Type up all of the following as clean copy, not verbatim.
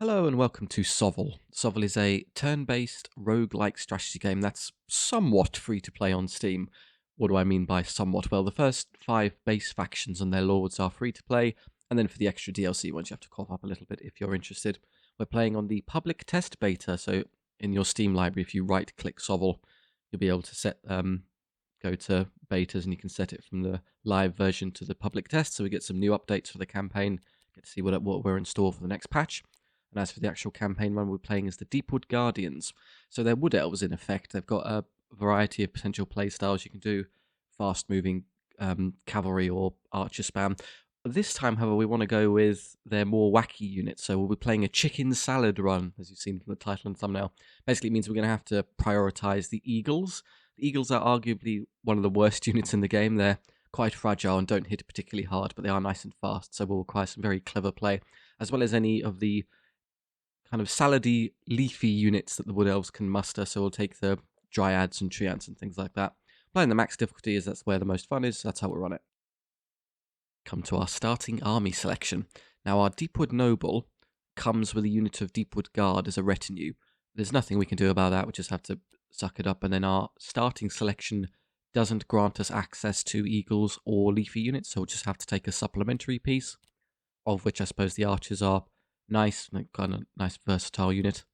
Hello and welcome to SOVL. SOVL is a turn-based roguelike strategy game that's somewhat free to play on Steam. What do I mean by somewhat? Well, the first 5 base factions and their lords are free to play, and then for the extra DLC ones you have to cough up a little bit if you're interested. We're playing on the public test beta, so in your Steam library if you right-click SOVL, you'll be able to set go to betas and you can set it from the live version to the public test, so we get some new updates for the campaign, get to see what we're in store for the next patch. And as for the actual campaign one, we're playing as the Deepwood Guardians. So they're wood elves in effect. They've got a variety of potential playstyles you can do. Fast-moving cavalry or archer spam. This time, however, we want to go with their more wacky units. So we'll be playing a chicken salad run, as you've seen from the title and thumbnail. Basically, it means we're going to have to prioritize the eagles. The eagles are arguably one of the worst units in the game. They're quite fragile and don't hit particularly hard, but they are nice and fast, so will require some very clever play, as well as any of the kind of salady, leafy units that the wood elves can muster. So we'll take the dryads and treants and things like that. Playing the max difficulty is that's where the most fun is, so that's how we'll run it. Come to our starting army selection. Now our Deepwood Noble comes with a unit of Deepwood Guard as a retinue. There's nothing we can do about that, we just have to suck it up, and then our starting selection doesn't grant us access to eagles or leafy units, so we'll just have to take a supplementary piece, of which I suppose the archers are nice, kind of nice versatile unit.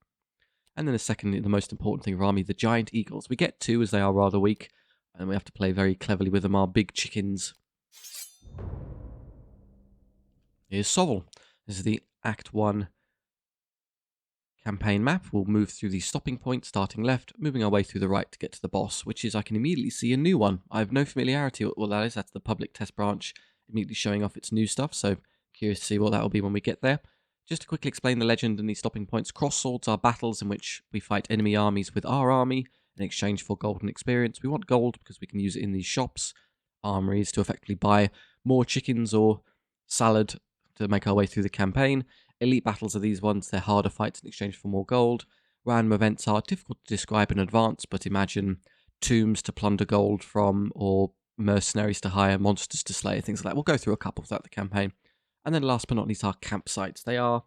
And then the most important thing for army, the giant eagles. We get 2 as they are rather weak, and we have to play very cleverly with them, our big chickens. Here's SOVL. This is the Act 1 campaign map. We'll move through the stopping point, starting left, moving our way through the right to get to the boss, which is, I can immediately see, a new one. I have no familiarity with what that is. That's the public test branch, immediately showing off its new stuff, so curious to see what that will be when we get there. Just to quickly explain the legend and these stopping points, cross swords are battles in which we fight enemy armies with our army in exchange for golden experience. We want gold because we can use it in these shops, armories, to effectively buy more chickens or salad to make our way through the campaign. Elite battles are these ones, they're harder fights in exchange for more gold. Random events are difficult to describe in advance, but imagine tombs to plunder gold from, or mercenaries to hire, monsters to slay, things like that. We'll go through a couple throughout the campaign. And then last but not least, our campsites. They are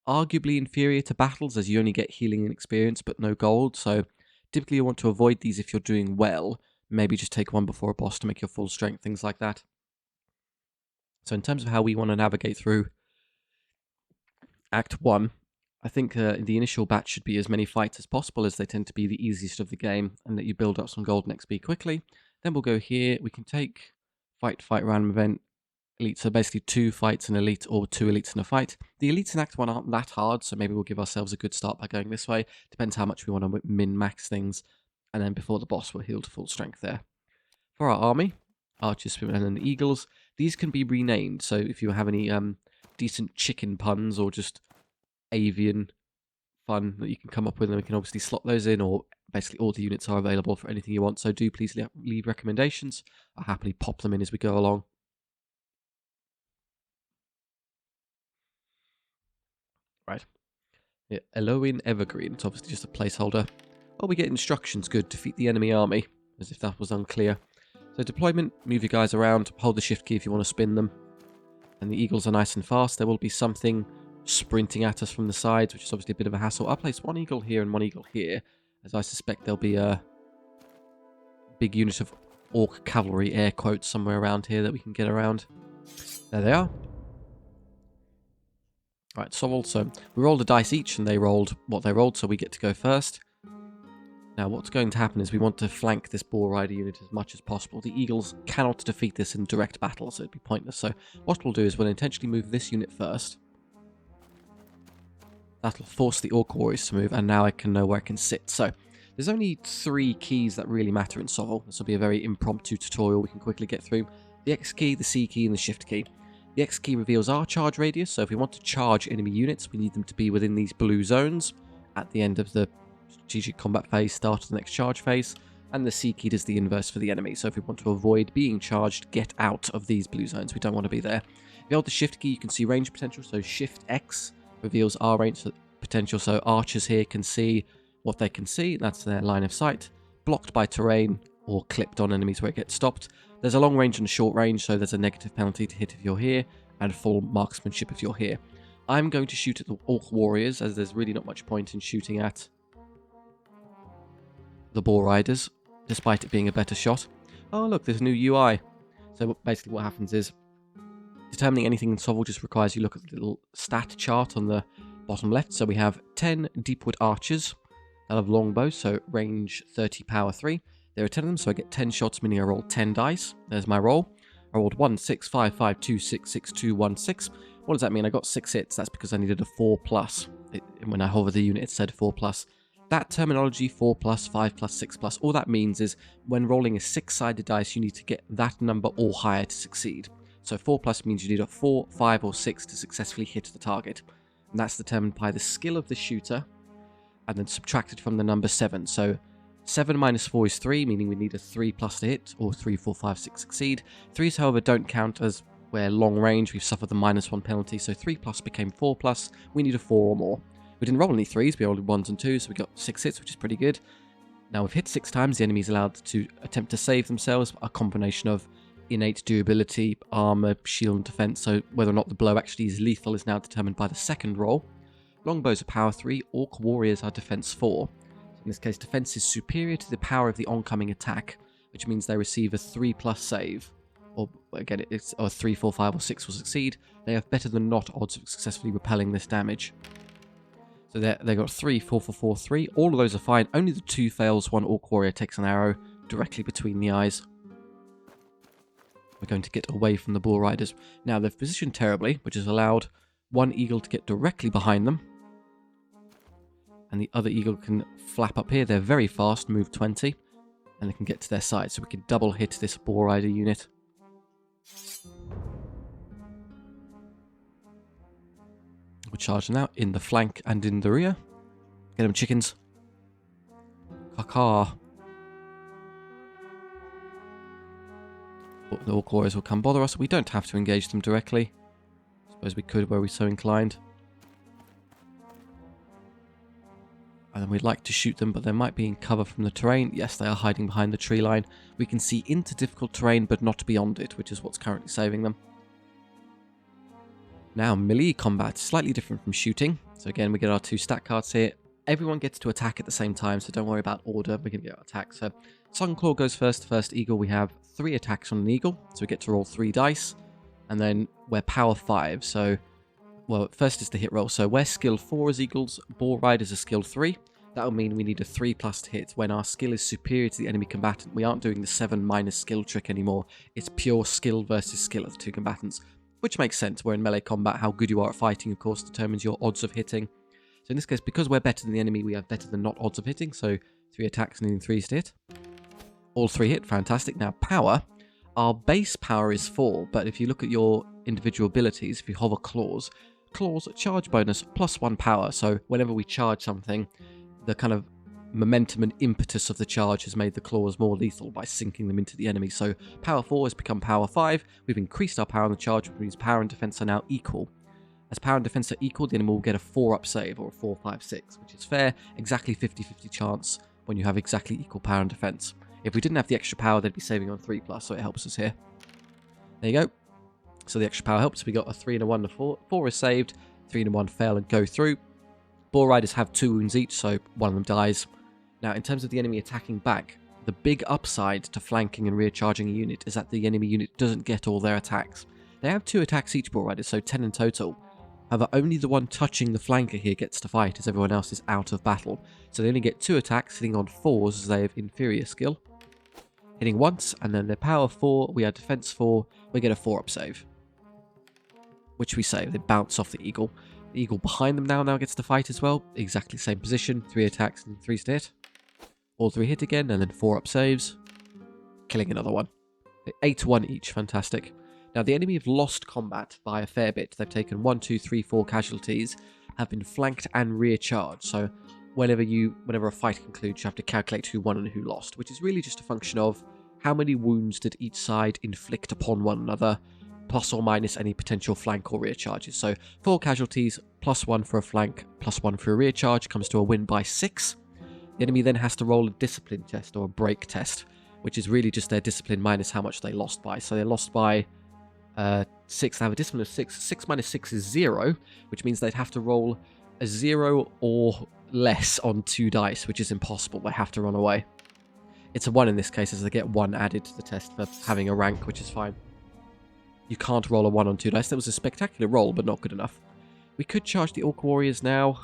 arguably inferior to battles, as you only get healing and experience, but no gold. So typically you want to avoid these if you're doing well. Maybe just take one before a boss to make your full strength, things like that. So in terms of how we want to navigate through Act 1, I think the initial batch should be as many fights as possible, as they tend to be the easiest of the game, and that you build up some gold and XP quickly. Then we'll go here. We can take fight, random event, elite, so basically 2 fights in elite or 2 elites in a fight. The elites in Act 1 aren't that hard, so maybe we'll give ourselves a good start by going this way. Depends how much we want to min-max things, and then before the boss we'll heal to full strength there. For our army, archers, and then the eagles, these can be renamed, so if you have any decent chicken puns or just avian fun that you can come up with, then we can obviously slot those in, or basically all the units are available for anything you want, so do please leave recommendations. I'll happily pop them in as we go along. Right. Yeah, Eloin Evergreen. It's obviously just a placeholder. Oh, we get instructions. Good. Defeat the enemy army. As if that was unclear. So deployment, move your guys around. Hold the shift key if you want to spin them. And the eagles are nice and fast. There will be something sprinting at us from the sides, which is obviously a bit of a hassle. I'll place 1 eagle here and 1 eagle here, as I suspect there'll be a big unit of orc cavalry, air quotes, somewhere around here that we can get around. There they are. Right, so also, we rolled a dice each, and they rolled what they rolled, so we get to go first. Now, what's going to happen is we want to flank this boar rider unit as much as possible. The eagles cannot defeat this in direct battle, so it'd be pointless. So what we'll do is we'll intentionally move this unit first. That'll force the orc warriors to move, and now I can know where I can sit. So there's only 3 keys that really matter in SOVL. This will be a very impromptu tutorial we can quickly get through. The X key, the C key, and the Shift key. The X key reveals our charge radius, so if we want to charge enemy units, we need them to be within these blue zones at the end of the strategic combat phase, start of the next charge phase. And the C key does the inverse for the enemy, so if we want to avoid being charged, get out of these blue zones. We don't want to be there. If you hold the Shift key, you can see range potential, so Shift X reveals our range potential, so archers here can see what they can see. That's their line of sight. Blocked by terrain or clipped on enemies where it gets stopped. There's a long range and a short range, so there's a negative penalty to hit if you're here, and full marksmanship if you're here. I'm going to shoot at the Orc Warriors, as there's really not much point in shooting at the Boar Riders, despite it being a better shot. Oh look, there's a new UI. So basically what happens is, determining anything in SOVL just requires you look at the little stat chart on the bottom left. So we have 10 Deepwood Archers. They'll have longbows, so range 30, power 3. There are 10 of them, so I get 10 shots, meaning I roll 10 dice. There's my roll. I rolled 1, 6, 5, 5, 2, 6, 6, 2, 1, 6. What does that mean? I got 6 hits. That's because I needed a 4+. When I hover the unit, it said 4+. That terminology, 4+, 5+, 6+, all that means is when rolling a 6-sided dice, you need to get that number or higher to succeed. So 4+ means you need a 4, 5, or 6 to successfully hit the target. And that's determined by the skill of the shooter, and then subtracted from the number 7. So 7 minus 4 is 3, meaning we need a 3+ to hit, or 3, 4, 5, 6 succeed. 3s, however, don't count, as we're long range, we've suffered the -1 penalty, so 3+ became 4+, we need a 4 or more. We didn't roll any 3s, we rolled 1s and 2s, so we got 6 hits, which is pretty good. Now we've hit 6 times, the enemy is allowed to attempt to save themselves, a combination of innate durability, armor, shield, and defense, so whether or not the blow actually is lethal is now determined by the second roll. Longbows are power 3, Orc Warriors are defense 4. So in this case, defense is superior to the power of the oncoming attack, which means they receive a 3+ save. Or again, it's or 3, 4, 5, or 6 will succeed. They have better than not odds of successfully repelling this damage. So they got 3, 4, 4, 4, 3. All of those are fine. Only the 2 fails. One Orc Warrior takes an arrow directly between the eyes. We're going to get away from the Boar Riders. Now, they've positioned terribly, which has allowed one eagle to get directly behind them. And the other eagle can flap up here. They're very fast, move 20. And they can get to their side. So we can double hit this Boar Rider unit. We'll charge them now in the flank and in the rear. Get them, chickens. Caw-caw. The Orc Warriors will come bother us. We don't have to engage them directly. I suppose we could were we so inclined. And then we'd like to shoot them, but they might be in cover from the terrain. Yes, they are hiding behind the tree line. We can see into difficult terrain, but not beyond it, which is what's currently saving them. Now, melee combat, slightly different from shooting. So again, we get our 2 stat cards here. Everyone gets to attack at the same time, so don't worry about order. We're going to get our attack. So Sunclaw goes first. First eagle, we have 3 attacks on an eagle, so we get to roll 3 dice. And then we're power 5, so... Well, first is the hit roll. So we're skill 4 as eagles, Boar Riders are skill 3. That'll mean we need a 3+ to hit when our skill is superior to the enemy combatant. We aren't doing the 7 minus skill trick anymore. It's pure skill versus skill of the 2 combatants. Which makes sense. We're in melee combat. How good you are at fighting, of course, determines your odds of hitting. So in this case, because we're better than the enemy, we have better than not odds of hitting. So 3 attacks needing 3s to hit. All 3 hit. Fantastic. Now, power. Our base power is 4, but if you look at your individual abilities, if you hover claws, charge bonus +1 power. So whenever we charge something, the kind of momentum and impetus of the charge has made the claws more lethal by sinking them into the enemy. So power 4 has become power 5. We've increased our power on the charge, which means power and defense are now equal. As power and defense are equal, the enemy will get a 4-up save, or a 4, 5, 6, which is fair. Exactly 50-50 chance when you have exactly equal power and defense. If we didn't have the extra power, they'd be saving on 3+, so it helps us here. There you go. So the extra power helps. We got a 3 and a 1 and a 4. 4 is saved, 3 and a 1 fail and go through. Boar Riders have 2 wounds each, so one of them dies. Now, in terms of the enemy attacking back, the big upside to flanking and rear charging a unit is that the enemy unit doesn't get all their attacks. They have 2 attacks each, Boar Riders, so 10 in total. However, only the one touching the flanker here gets to fight, as everyone else is out of battle. So they only get 2 attacks, hitting on 4s as they have inferior skill. Hitting once, and then their power 4, we are defense 4, we get a 4-up save. Which we save, they bounce off the eagle. The eagle behind them now gets to fight as well. Exactly same position, 3 attacks and 3s to hit. All 3 hit again, and then 4-up saves. Killing another one. 8-1 each, fantastic. Now the enemy have lost combat by a fair bit. They've taken 1, 2, 3, 4 casualties, have been flanked and rear charged. So whenever a fight concludes, you have to calculate who won and who lost, which is really just a function of how many wounds did each side inflict upon one another, plus or minus any potential flank or rear charges. So 4 casualties, +1 for a flank, +1 for a rear charge, comes to a win by 6. The enemy then has to roll a discipline test or a break test, which is really just their discipline minus how much they lost by. So they lost by 6, they have a discipline of 6. 6 minus 6 is 0, which means they'd have to roll a 0 or less on 2 dice, which is impossible. They have to run away. It's a 1 in this case, as they get 1 added to the test for having a rank, which is fine. You can't roll a 1 on 2 dice. That was a spectacular roll, but not good enough. We could charge the Orc Warriors now.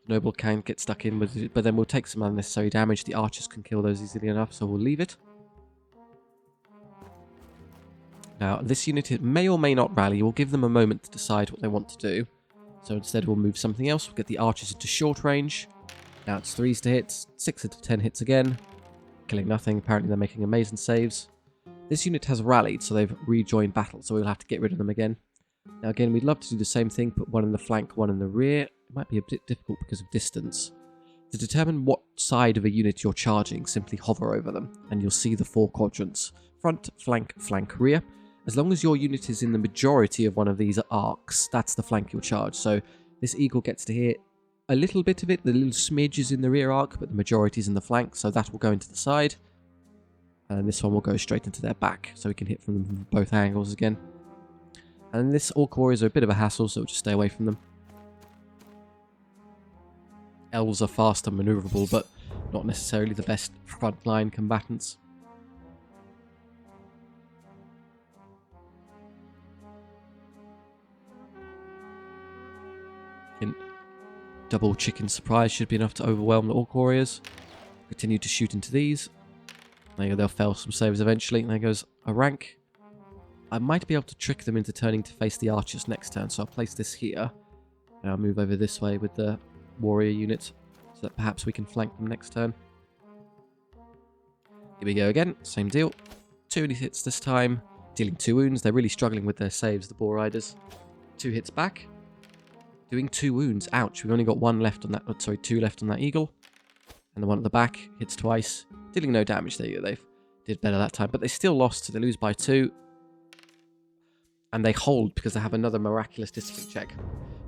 Noble can get stuck in with it, but then we'll take some unnecessary damage. The archers can kill those easily enough, so we'll leave it. Now, this unit may or may not rally. We'll give them a moment to decide what they want to do. So instead we'll move something else. We'll get the archers into short range. Now it's 3s to hit, 6 to 10 hits again. Killing nothing. Apparently they're making amazing saves. This unit has rallied, so they've rejoined battle, so we'll have to get rid of them again. Now again, we'd love to do the same thing, put 1 in the flank, 1 in the rear. It might be a bit difficult because of distance. To determine what side of a unit you're charging, simply hover over them, and you'll see the 4 quadrants. Front, flank, flank, rear. As long as your unit is in the majority of one of these arcs, that's the flank you'll charge. So this eagle gets to hit a little bit of it, the little smidge is in the rear arc, but the majority is in the flank, so that will go into the side. And this one will go straight into their back, so we can hit from them from both angles again. And this Orc Warriors are a bit of a hassle, so we'll just stay away from them. Elves are fast and maneuverable, but not necessarily the best frontline combatants. Double chicken surprise should be enough to overwhelm the Orc Warriors. Continue to shoot into these. There you go, they'll fail some saves eventually. And there goes a rank. I might be able to trick them into turning to face the archers next turn, so I'll place this here. And I'll move over this way with the warrior unit, so that perhaps we can flank them next turn. Here we go again, same deal. 2 hits this time, dealing 2 wounds. They're really struggling with their saves, the Boar Riders. 2 hits back. Doing 2 wounds. Ouch, we've only got 1 left on that. Oh, sorry, 2 left on that eagle. And the one at the back hits twice. Dealing no damage. There you go. They did better that time. But they still lost, so they lose by 2. And they hold because they have another miraculous discipline check.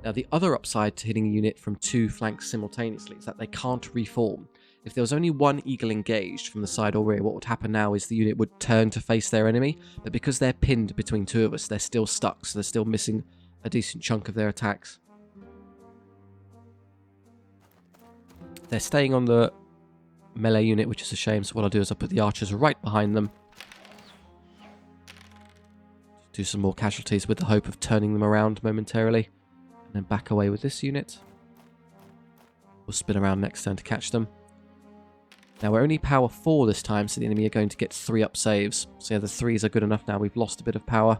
Now, the other upside to hitting a unit from 2 flanks simultaneously is that they can't reform. If there was only 1 eagle engaged from the side or rear, what would happen now is the unit would turn to face their enemy. But because they're pinned between 2 of us, they're still stuck. So they're still missing a decent chunk of their attacks. They're staying on the melee unit, which is a shame, so what I'll do is I'll put the archers right behind them. Do some more casualties with the hope of turning them around momentarily. And then back away with this unit. We'll spin around next turn to catch them. Now we're only power 4 this time, so the enemy are going to get 3 up saves. So yeah, the 3s are good enough now. We've lost a bit of power.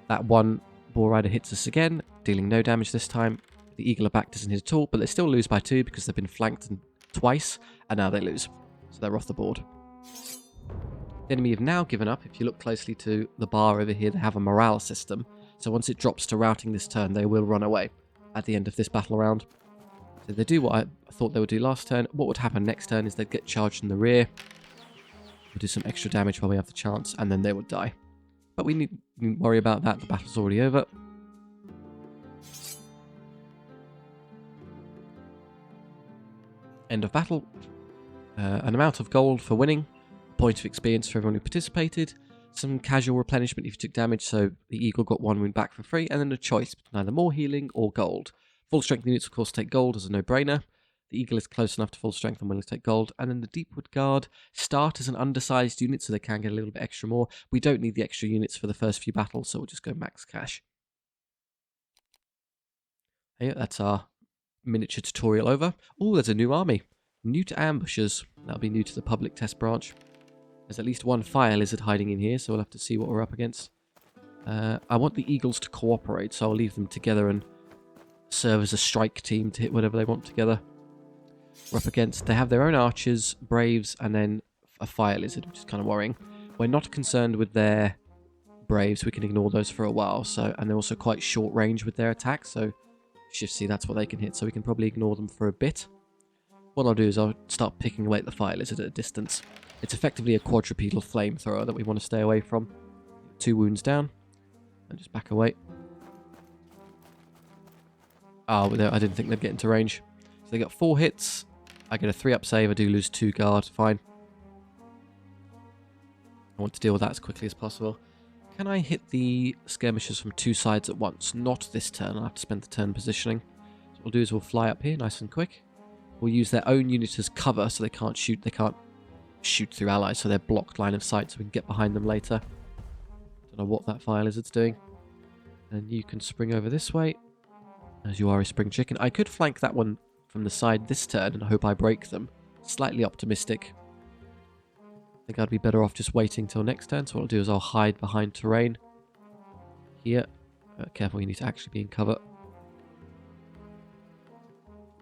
That one Boar Rider hits us again, dealing no damage this time. The eagle back doesn't hit at all, but they still lose by 2 because they've been flanked twice, and now they lose. So they're off the board. The enemy have now given up. If you look closely to the bar over here, they have a morale system. So once it drops to routing this turn, they will run away at the end of this battle round. So they do what I thought they would do last turn. What would happen next turn is they'd get charged in the rear. We'll do some extra damage while we have the chance, and then they would die. But we needn't worry about that. The battle's already over. End of battle. An amount of gold for winning. A point of experience for everyone who participated. Some casual replenishment if you took damage, so the eagle got 1 wound back for free. And then a choice between either more healing or gold. Full strength units, of course, take gold as a no-brainer. The eagle is close enough to full strength and willing to take gold. And then the Deepwood Guard start as an undersized unit, so they can get a little bit extra more. We don't need the extra units for the first few battles, so we'll just go max cash. Yeah, that's our miniature tutorial over. Oh, there's a new army. New to ambushers. That'll be new to the public test branch. There's at least 1 fire lizard hiding in here, so we'll have to see what we're up against. I want the eagles to cooperate, so I'll leave them together and serve as a strike team to hit whatever they want together. We're up against, they have their own archers, braves, and then a fire lizard, which is kind of worrying. We're not concerned with their braves, we can ignore those for a while, so, and they're also quite short range with their attacks, so Shift C, that's what they can hit, so we can probably ignore them for a bit. What I'll do is I'll start picking away at the fire lizard at a distance. It's effectively a quadrupedal flamethrower that we want to stay away from. 2 wounds down, and just back away. Oh, I didn't think they'd get into range. So they got 4 hits. I get a 3-up save. I do lose 2 guard. Fine. I want to deal with that as quickly as possible. Can I hit the skirmishers from 2 sides at once? Not this turn. I'll have to spend the turn positioning. So what we'll do is we'll fly up here nice and quick. We'll use their own unit as cover so they can't shoot. They can't shoot through allies, so they're blocked line of sight so we can get behind them later. Don't know what that fire lizard's doing. And you can spring over this way, as you are a spring chicken. I could flank that one from the side this turn and hope I break them. Slightly optimistic. I think I'd be better off just waiting till next turn. So what I'll do is I'll hide behind terrain. Here. Careful, you need to actually be in cover.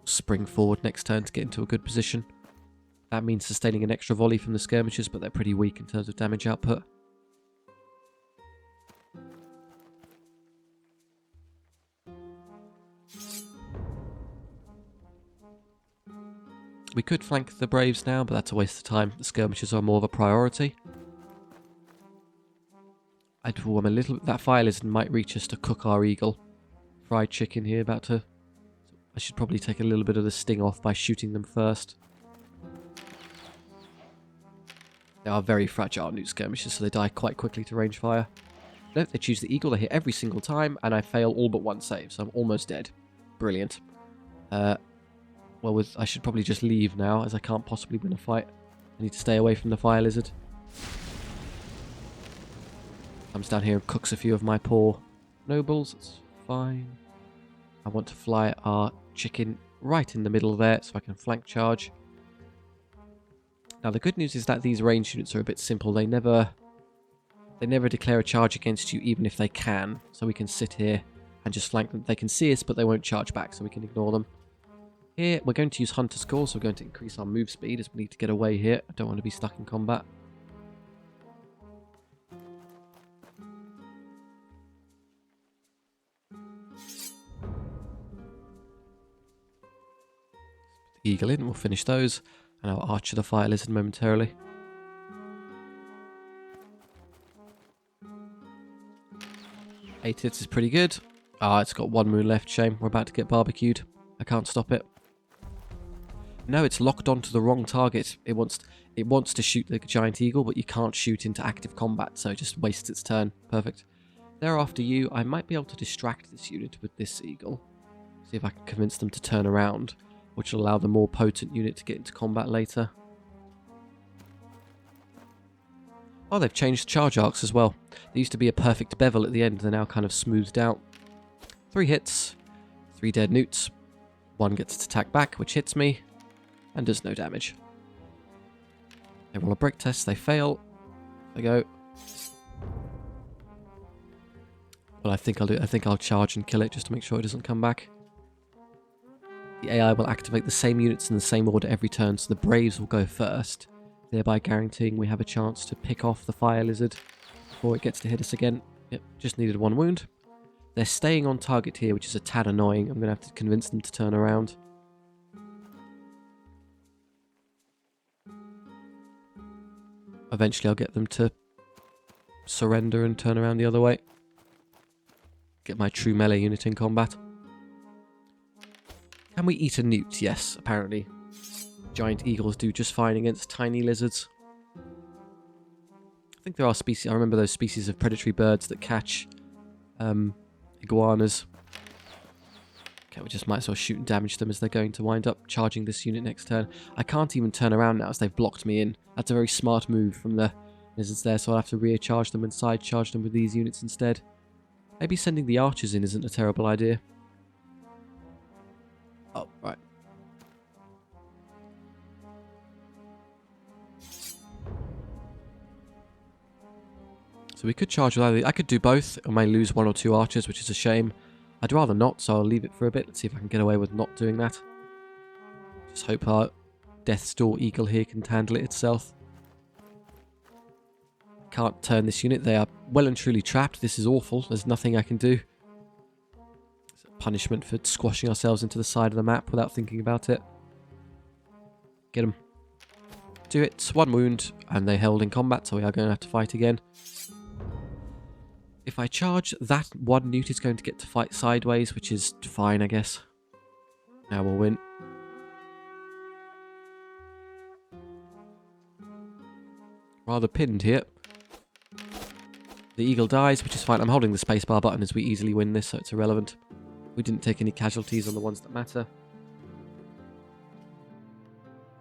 Spring forward next turn to get into a good position. That means sustaining an extra volley from the skirmishers, but they're pretty weak in terms of damage output. We could flank the Braves now, but that's a waste of time. The skirmishers are more of a priority. I'm a little. That fire lizard might reach us to cook our eagle. Fried chicken here, about to. I should probably take a little bit of the sting off by shooting them first. They are very fragile newt skirmishers, so they die quite quickly to range fire. No, they choose the eagle. They hit every single time, and I fail all but one save, so I'm almost dead. Brilliant. Well, I should probably just leave now, as I can't possibly win a fight. I need to stay away from the fire lizard. Comes down here and cooks a few of my poor nobles. It's fine. I want to fly our chicken right in the middle there, so I can flank charge. Now, the good news is that these range units are a bit simple. They never declare a charge against you, even if they can. So we can sit here and just flank them. They can see us, but they won't charge back, so we can ignore them. Here, we're going to use Hunter's Call, so we're going to increase our move speed as we need to get away here. I don't want to be stuck in combat. Eagle in, we'll finish those, and I'll archer the fire lizard momentarily. Eight hits is pretty good. Ah, it's got 1 wound left, shame. We're about to get barbecued. I can't stop it. No, it's locked onto the wrong target. It wants to shoot the giant eagle, but you can't shoot into active combat, so it just wastes its turn. Perfect. Thereafter you, I might be able to distract this unit with this eagle. See if I can convince them to turn around, which will allow the more potent unit to get into combat later. Oh, they've changed charge arcs as well. There used to be a perfect bevel at the end, they're now kind of smoothed out. 3 hits, 3 dead newts. 1 gets its attack back, which hits me, and does no damage. They roll a break test, they fail. There they go. Well, I think I'll charge and kill it just to make sure it doesn't come back. The AI will activate the same units in the same order every turn, so the Braves will go first, thereby guaranteeing we have a chance to pick off the fire lizard before it gets to hit us again. Yep, just needed 1 wound. They're staying on target here, which is a tad annoying. I'm going to have to convince them to turn around. Eventually I'll get them to surrender and turn around the other way. Get my true melee unit in combat. Can we eat a newt? Yes, apparently. Giant eagles do just fine against tiny lizards. I think there are species. I remember those species of predatory birds that catch iguanas. Okay, we just might as well shoot and damage them as they're going to wind up charging this unit next turn. I can't even turn around now as they've blocked me in. That's a very smart move from the lizards there, so I'll have to rear charge them and side charge them with these units instead. Maybe sending the archers in isn't a terrible idea. Oh, right. So we could charge with either. I could do both. I may lose 1 or 2 archers, which is a shame. I'd rather not, so I'll leave it for a bit. Let's see if I can get away with not doing that. Just hope our Death's Door Eagle here can handle it itself. Can't turn this unit. They are well and truly trapped. This is awful. There's nothing I can do. It's a punishment for squashing ourselves into the side of the map without thinking about it. Get them. 2 hits, 1 wound, and they held in combat, so we are going to have to fight again. If I charge, that 1 newt is going to get to fight sideways, which is fine, I guess. Now we'll win. Rather pinned here. The eagle dies, which is fine. I'm holding the spacebar button as we easily win this, so it's irrelevant. We didn't take any casualties on the ones that matter.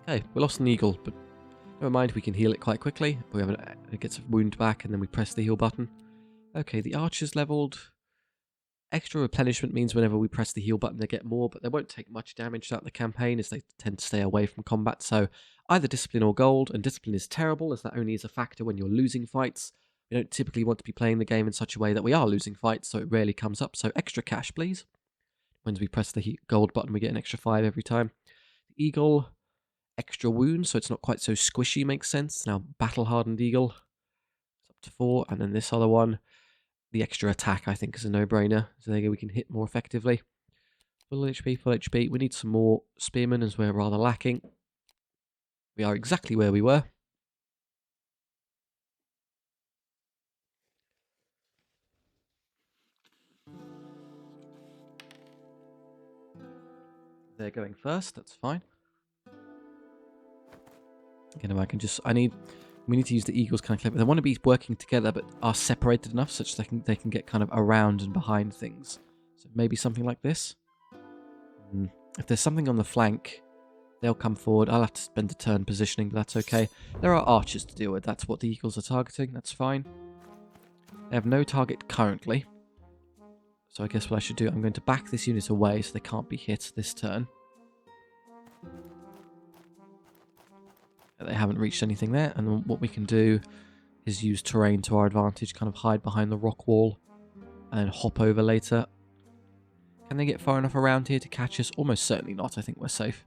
Okay, we lost an eagle, but never mind, we can heal it quite quickly. It gets a wound back, and then we press the heal button. Okay, the archer's leveled. Extra replenishment means whenever we press the heal button, they get more, but they won't take much damage throughout the campaign as they tend to stay away from combat. So either discipline or gold, and discipline is terrible as that only is a factor when you're losing fights. We don't typically want to be playing the game in such a way that we are losing fights, so it rarely comes up. So extra cash, please. When we press the gold button, we get an extra 5 every time. The eagle, extra wounds, so it's not quite so squishy, makes sense. Now, battle-hardened eagle, it's up to 4, and then this other one, the extra attack, I think, is a no-brainer. So there we can hit more effectively. Full HP, full HP. We need some more spearmen as we're rather lacking. We are exactly where we were. They're going first, that's fine. Again, if I can just... We need to use the eagles kind of clever. They want to be working together, but are separated enough such that they can get kind of around and behind things. So maybe something like this. If there's something on the flank, they'll come forward. I'll have to spend a turn positioning, but that's okay. There are archers to deal with. That's what the eagles are targeting. That's fine. They have no target currently. So I guess what I should do, I'm going to back this unit away so they can't be hit this turn. They haven't reached anything there, and then what we can do is use terrain to our advantage, kind of hide behind the rock wall, and then hop over later. Can they get far enough around here to catch us? Almost certainly not. I think we're safe.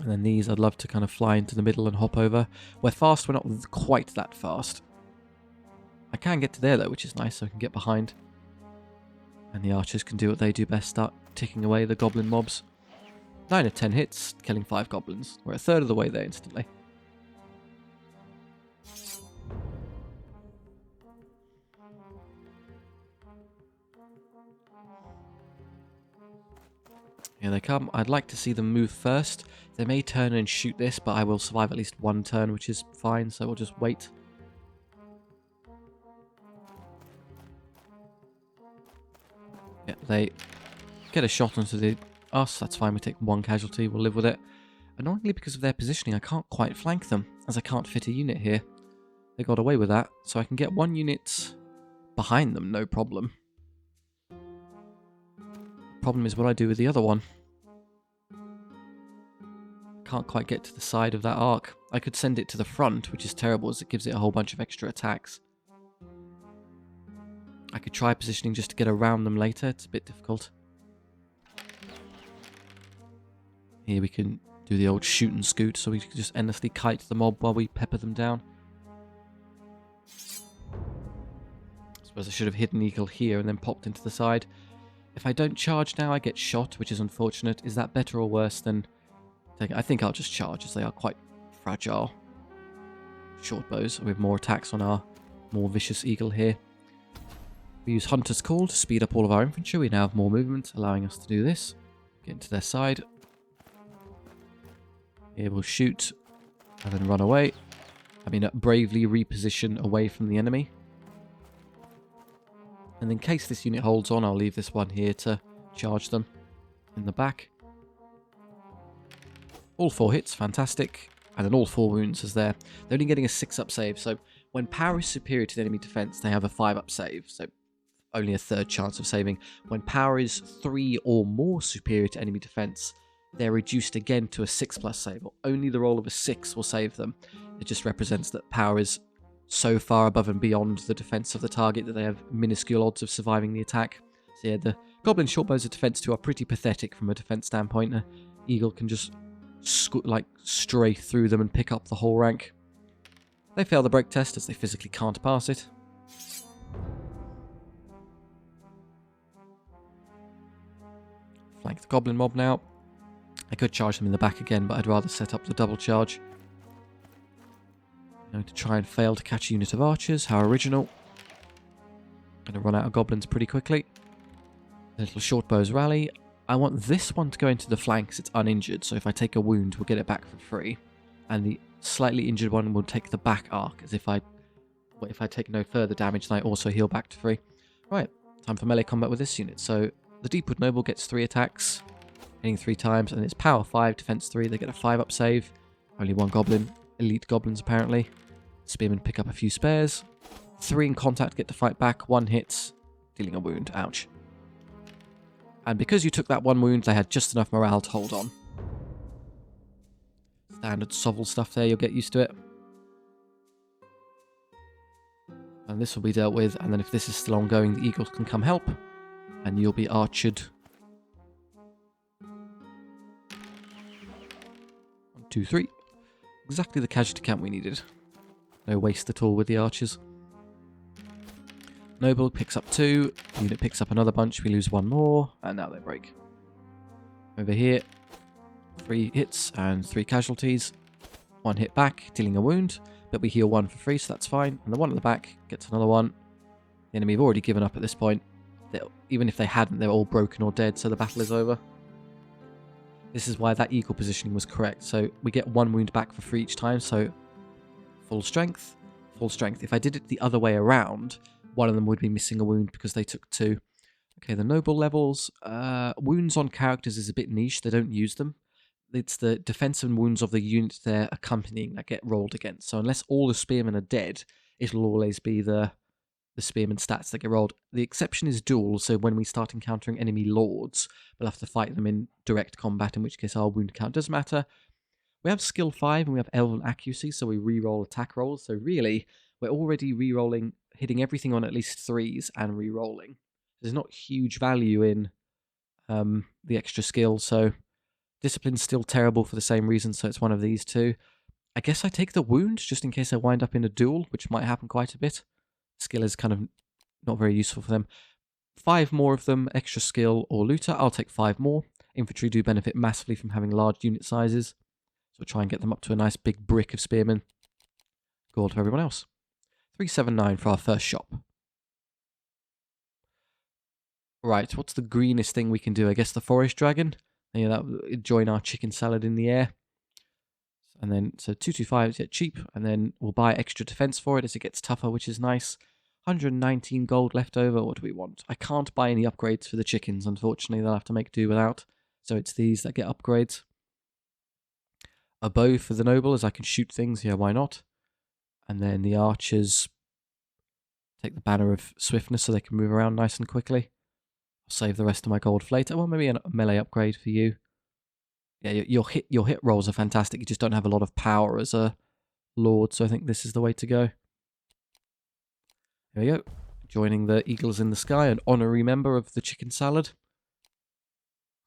And then these, I'd love to kind of fly into the middle and hop over. We're fast, we're not quite that fast. I can get to there though, which is nice, so I can get behind. And the archers can do what they do best, start ticking away the goblin mobs. 9 of 10 hits, killing 5 goblins. We're a third of the way there instantly. Here they come. I'd like to see them move first. They may turn and shoot this, but I will survive at least one turn, which is fine, so we'll just wait. Yeah, they get a shot onto us. That's fine, we take one casualty, we'll live with it. Annoyingly, because of their positioning, I can't quite flank them, as I can't fit a unit here. They got away with that, so I can get one unit behind them, no problem. Problem is what I do with the other one. Can't quite get to the side of that arc. I could send it to the front, which is terrible as it gives it a whole bunch of extra attacks. I could try positioning just to get around them later. It's a bit difficult. Here we can do the old shoot and scoot, so we can just endlessly kite the mob while we pepper them down. I suppose I should have hit an eagle here and then popped into the side. If I don't charge now, I get shot, which is unfortunate. Is that better or worse than... I think I'll just charge, as they are quite fragile. Short bows with more attacks on our more vicious eagle here. We use Hunter's Call to speed up all of our infantry. We now have more movement, allowing us to do this. Get into their side. Here we'll shoot and then run away. Bravely reposition away from the enemy. And in case this unit holds on, I'll leave this one here to charge them in the back. All 4 hits, fantastic. And then all 4 wounds as they're only getting a 6-up save. So when power is superior to the enemy defense, they have a 5-up save. So only a third chance of saving. When power is 3 or more superior to enemy defense, they're reduced again to a 6+ save. Only the roll of a 6 will save them. It just represents that power is so far above and beyond the defense of the target that they have minuscule odds of surviving the attack. So yeah, the goblin shortbows of defense 2 are pretty pathetic from a defense standpoint. An eagle can just stray through them and pick up the whole rank. They fail the break test as they physically can't pass it. Flank the goblin mob now. I could charge them in the back again, but I'd rather set up the double charge. I'm going to try and fail to catch a unit of archers. How original. Going to run out of goblins pretty quickly. The little short bows rally. I want this one to go into the flanks. It's uninjured, so if I take a wound, we'll get it back for free. And the Slightly injured one will take the back arc, as if I take no further damage, then I also heal back to 3. Right, time for melee combat with this unit. So the Deepwood Noble gets 3 attacks, hitting 3 times, and it's power 5, defense 3. They get a 5-up save. Only 1 goblin. Elite goblins, apparently. Spearmen pick up a few spares. 3 in contact get to fight back. 1 hits, dealing a wound. Ouch. And because you took that 1 wound, they had just enough morale to hold on. Standard SOVL stuff there, you'll get used to it. And this will be dealt with, and then if this is still ongoing, the eagles can come help, and you'll be archered. 1, 2, 3. Exactly the casualty count we needed. No waste at all with the archers. Noble picks up 2, unit picks up another bunch, we lose 1 more, and now they break. Over here, 3 hits and 3 casualties. 1 hit back, dealing a wound, but we heal 1 for free, so that's fine. And the one at the back gets another one. The enemy have already given up at this point. Even if they hadn't, they're all broken or dead, so the battle is over. This is why that eagle positioning was correct. So we get 1 wound back for free each time, so full strength, full strength. If I did it the other way around, one of them would be missing a wound because they took 2. Okay, the noble levels. Wounds on characters is a bit niche. They don't use them. It's the defense and wounds of the unit they're accompanying that get rolled against. So unless all the spearmen are dead, it'll always be the spearman stats that get rolled. The exception is duel, so when we start encountering enemy lords, we'll have to fight them in direct combat, in which case our wound count does matter. We have skill 5 and we have elven accuracy, so we re-roll attack rolls. So really, we're already re-rolling, hitting everything on at least 3s and re-rolling. There's not huge value in the extra skill, so discipline's still terrible for the same reason, so it's one of these 2. I guess I take the wound, just in case I wind up in a duel, which might happen quite a bit. Skill is kind of not very useful for them. 5 more of them, extra skill or looter. I'll take 5 more. Infantry do benefit massively from having large unit sizes, so we'll try and get them up to a nice big brick of spearmen. Gold for everyone else. 379 for our first shop. Right, what's the greenest thing we can do? I guess the forest dragon. Yeah, that would join our chicken salad in the air. And then, so 225 is cheap, and then we'll buy extra defense for it as it gets tougher, which is nice. 119 gold left over. What do we want? I can't buy any upgrades for the chickens, unfortunately. They'll have to make do without. So it's these that get upgrades. A bow for the noble, as I can shoot things. Yeah, why not? And then the archers take the banner of swiftness so they can move around nice and quickly. I'll save the rest of my gold for later. Well, maybe a melee upgrade for you. Yeah, your hit rolls are fantastic. You just don't have a lot of power as a lord, so I think this is the way to go. There we go. Joining the eagles in the sky, an honorary member of the chicken salad.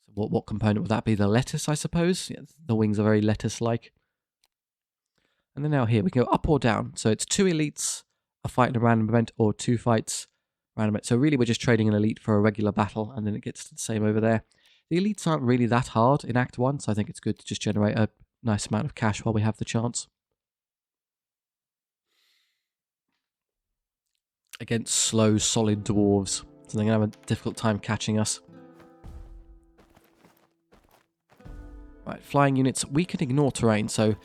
So what component would that be? The lettuce, I suppose? Yeah, the wings are very lettuce-like. And then now here, we can go up or down. So it's 2 elites, a fight in a random event, or 2 fights, random event. So really we're just trading an elite for a regular battle, and then it gets to the same over there. The elites aren't really that hard in Act 1, so I think it's good to just generate a nice amount of cash while we have the chance. Against slow, solid dwarves. So they're going to have a difficult time catching us. Right, flying units. We can ignore terrain, so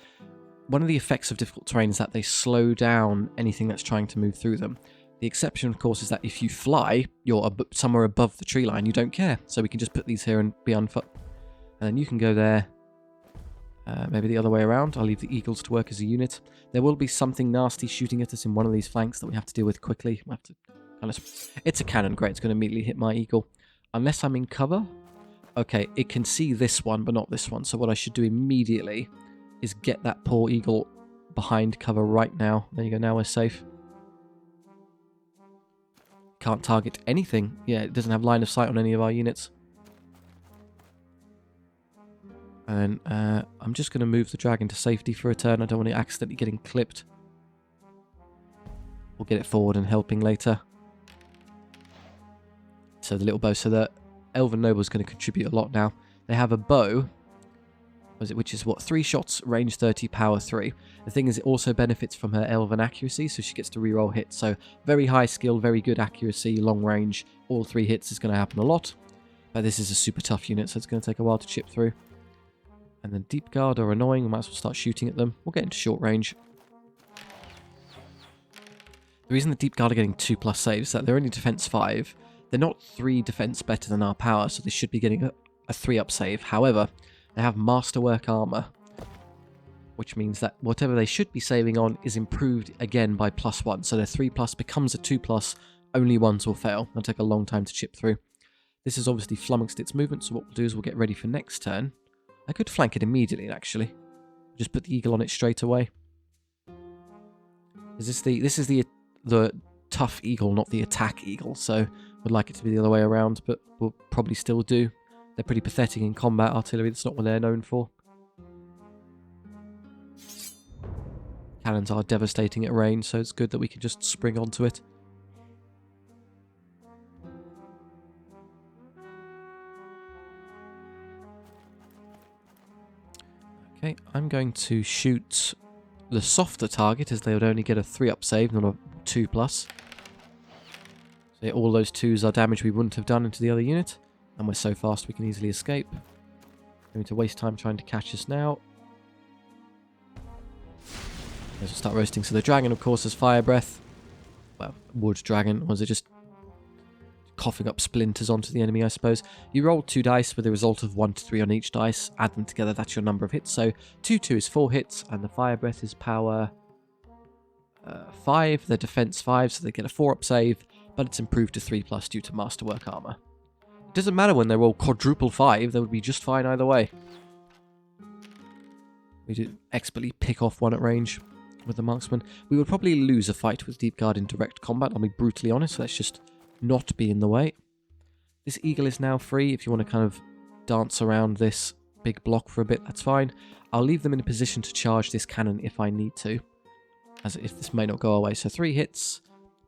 one of the effects of difficult terrain is that they slow down anything that's trying to move through them. The exception, of course, is that if you fly, you're somewhere above the tree line, you don't care. So we can just put these here and be on foot. And then you can go there, maybe the other way around. I'll leave the eagles to work as a unit. There will be something nasty shooting at us in one of these flanks that we have to deal with quickly. We have to kind of... It's a cannon, great. It's going to immediately hit my eagle. Unless I'm in cover. Okay, it can see this one, but not this one. So what I should do immediately is get that poor eagle behind cover right now. There you go, now we're safe. Can't target anything. Yeah, it doesn't have line of sight on any of our units. And I'm just going to move the dragon to safety for a turn. I don't want it accidentally getting clipped. We'll get it forward and helping later. So the little bow. So the Elven Noble is going to contribute a lot now. They have a bow, which is what, 3 shots, range 30, power 3. The thing is, it also benefits from her elven accuracy, so she gets to reroll hits. So very high skill, very good accuracy, long range. All 3 hits is going to happen a lot. But this is a super tough unit, so it's going to take a while to chip through. And then Deep Guard are annoying. We might as well start shooting at them. We'll get into short range. The reason the Deep Guard are getting 2+ saves is that they're only defense 5. They're not 3 defense better than our power, so they should be getting a 3-up save. However, they have Masterwork Armor, which means that whatever they should be saving on is improved again by +1. So their 3+ becomes a 2+, only ones will fail. It'll take a long time to chip through. This has obviously flummoxed its movement, so what we'll do is we'll get ready for next turn. I could flank it immediately, actually. Just put the eagle on it straight away. This is the tough eagle, not the attack eagle, so would like it to be the other way around, but we'll probably still do. They're pretty pathetic in combat artillery, that's not what they're known for. Cannons are devastating at range, so it's good that we can just spring onto it. Okay, I'm going to shoot the softer target, as they would only get a 3-up save, not a 2+. So all those 2s are damage we wouldn't have done into the other unit, and we're so fast we can easily escape. Going to waste time trying to catch us now. Let's start roasting. So the dragon, of course, has fire breath. Well, wood dragon. Was it just coughing up splinters onto the enemy, I suppose? You roll 2 dice with a result of 1 to 3 on each dice. Add them together, that's your number of hits. So 2 is 4 hits, and the fire breath is power 5. Their defense 5, so they get a 4-up save, but it's improved to 3+ due to Masterwork Armor. It doesn't matter when they roll quadruple 5, they would be just fine either way. We do expertly pick off one at range with the marksman. We would probably lose a fight with Deep Guard in direct combat, I'll be brutally honest, so let's just not be in the way. This eagle is now free. If you want to kind of dance around this big block for a bit, that's fine. I'll leave them in a position to charge this cannon if I need to, as if this may not go away. So 3 hits,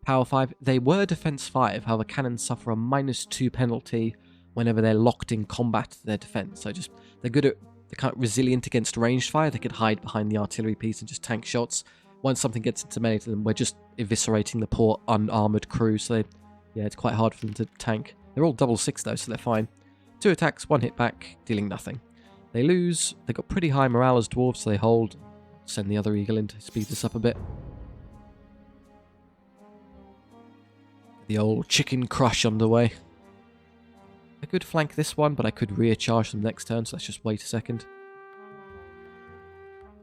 power 5. They were defense 5, however cannons suffer a -2 penalty whenever they're locked in combat to their defense. So just they're good at, they're kind of resilient against ranged fire. They could hide behind the artillery piece and just tank shots. Once something gets into melee to them, we're just eviscerating the poor unarmored crew. So yeah, it's quite hard for them to tank. They're all double 6 though, so they're fine. 2 attacks, 1 hit back, dealing nothing. They lose. They've got pretty high morale as dwarves, so they hold. Send the other eagle in to speed this up a bit. The old chicken crush underway. I could flank this one, but I could rear charge them next turn, so let's just wait a second.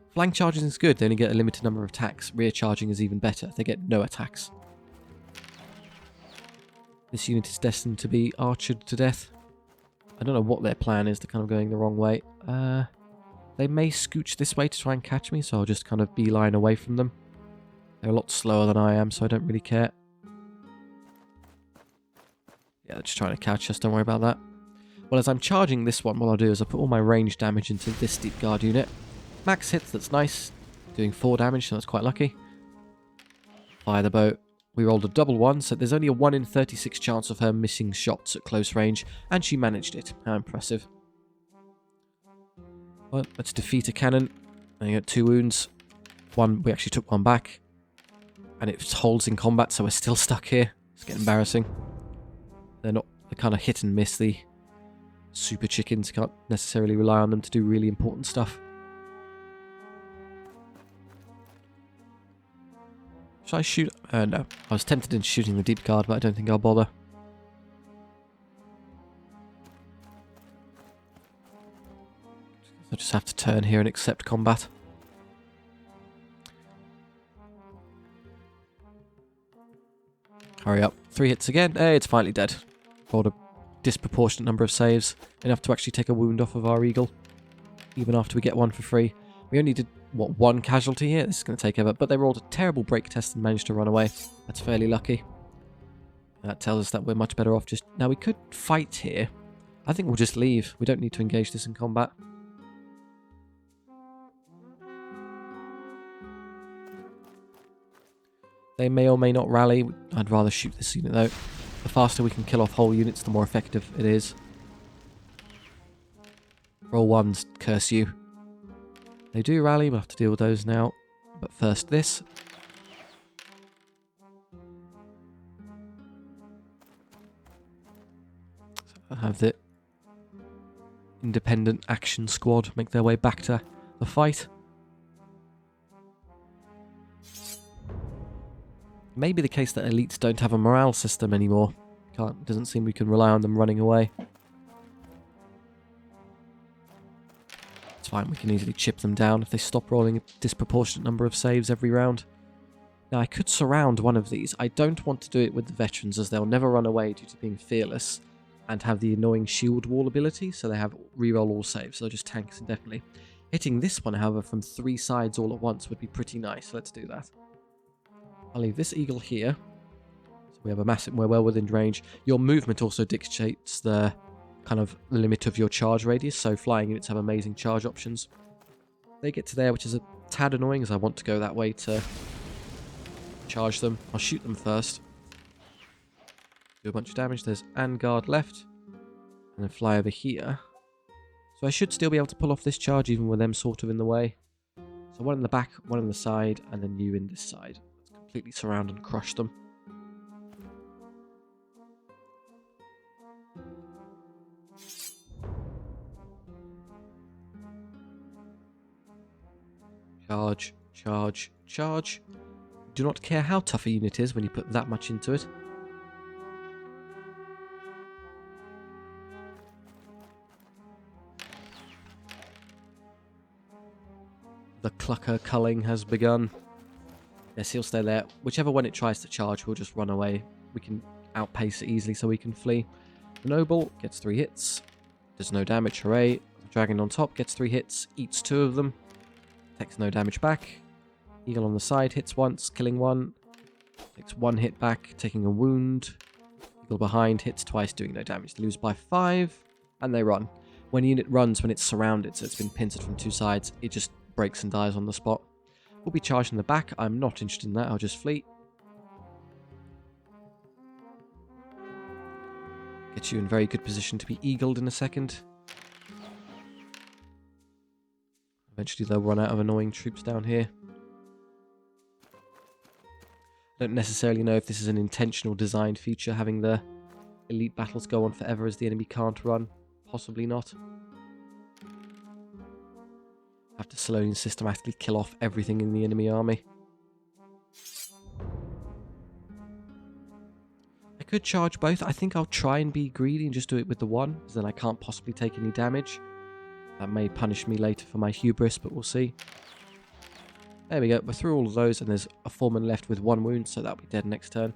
Flank charging is good, they only get a limited number of attacks. Rear charging is even better, they get no attacks. This unit is destined to be archered to death. I don't know what their plan is, they're kind of going the wrong way. They may scooch this way to try and catch me, so I'll just kind of beeline away from them. They're a lot slower than I am, so I don't really care. Yeah, they're just trying to catch us, don't worry about that. Well, as I'm charging this one, what I'll do is I'll put all my range damage into this Deep Guard unit. Max hits, that's nice. Doing 4 damage, so that's quite lucky. Fire the bow. We rolled a double 1, so there's only a 1 in 36 chance of her missing shots at close range, and she managed it. How impressive. Well, let's defeat a cannon. And you got 2 wounds. One, we actually took one back. And it holds in combat, so we're still stuck here. It's getting embarrassing. They're kind of hit and miss, the super chickens. Can't necessarily rely on them to do really important stuff. Should I shoot? No. I was tempted into shooting the Deep Guard, but I don't think I'll bother. I just have to turn here and accept combat. Hurry up. 3 hits again. Hey, it's finally dead. Rolled a disproportionate number of saves. Enough to actually take a wound off of our eagle. Even after we get one for free. We only did, what, 1 casualty here? This is going to take ever. But they rolled a terrible break test and managed to run away. That's fairly lucky. That tells us that we're much better off just... Now, we could fight here. I think we'll just leave. We don't need to engage this in combat. They may or may not rally. I'd rather shoot this unit, though. The faster we can kill off whole units, the more effective it is. Roll 1s, curse you. They do rally, we'll have to deal with those now. But first this. So I have the independent action squad make their way back to the fight. Maybe the case that elites don't have a morale system anymore. Doesn't seem we can rely on them running away. It's fine, we can easily chip them down if they stop rolling a disproportionate number of saves every round. Now I could surround one of these. I don't want to do it with the veterans as they'll never run away due to being fearless and have the annoying shield wall ability, so they have reroll all saves, so they'll just tank us indefinitely. Hitting this one, however, from 3 sides all at once would be pretty nice. Let's do that. I'll leave this eagle here. So we have a massive, we're well within range. Your movement also dictates the kind of limit of your charge radius, so flying units have amazing charge options. They get to there, which is a tad annoying as I want to go that way to charge them. I'll shoot them first. Do a bunch of damage. There's Vanguard left. And then fly over here. So I should still be able to pull off this charge even with them sort of in the way. So one in the back, one on the side, and then you in this side. Let's completely surround and crush them. Charge, charge, charge. Do not care how tough a unit is when you put that much into it. The clucker culling has begun. Yes, he'll stay there. Whichever one it tries to charge, we'll just run away. We can outpace it easily so we can flee. The Noble gets 3 hits. Does no damage, hooray. The Dragon on top gets 3 hits, eats 2 of them. Takes no damage back. Eagle on the side hits once, killing 1. Takes 1 hit back, taking a wound. Eagle behind hits twice, doing no damage. They lose by 5, and they run. When a unit runs, when it's surrounded, so it's been pincered from 2 sides, it just breaks and dies on the spot. We'll be charged in the back. I'm not interested in that. I'll just flee. Get you in very good position to be eagled in a second. Eventually they'll run out of annoying troops down here. I don't necessarily know if this is an intentional design feature, having the elite battles go on forever as the enemy can't run. Possibly not. Have to slowly and systematically kill off everything in the enemy army. I could charge both. I think I'll try and be greedy and just do it with the one, because then I can't possibly take any damage. That may punish me later for my hubris, but we'll see. There we go. We're through all of those, and there's a foreman left with 1 wound, so that'll be dead next turn.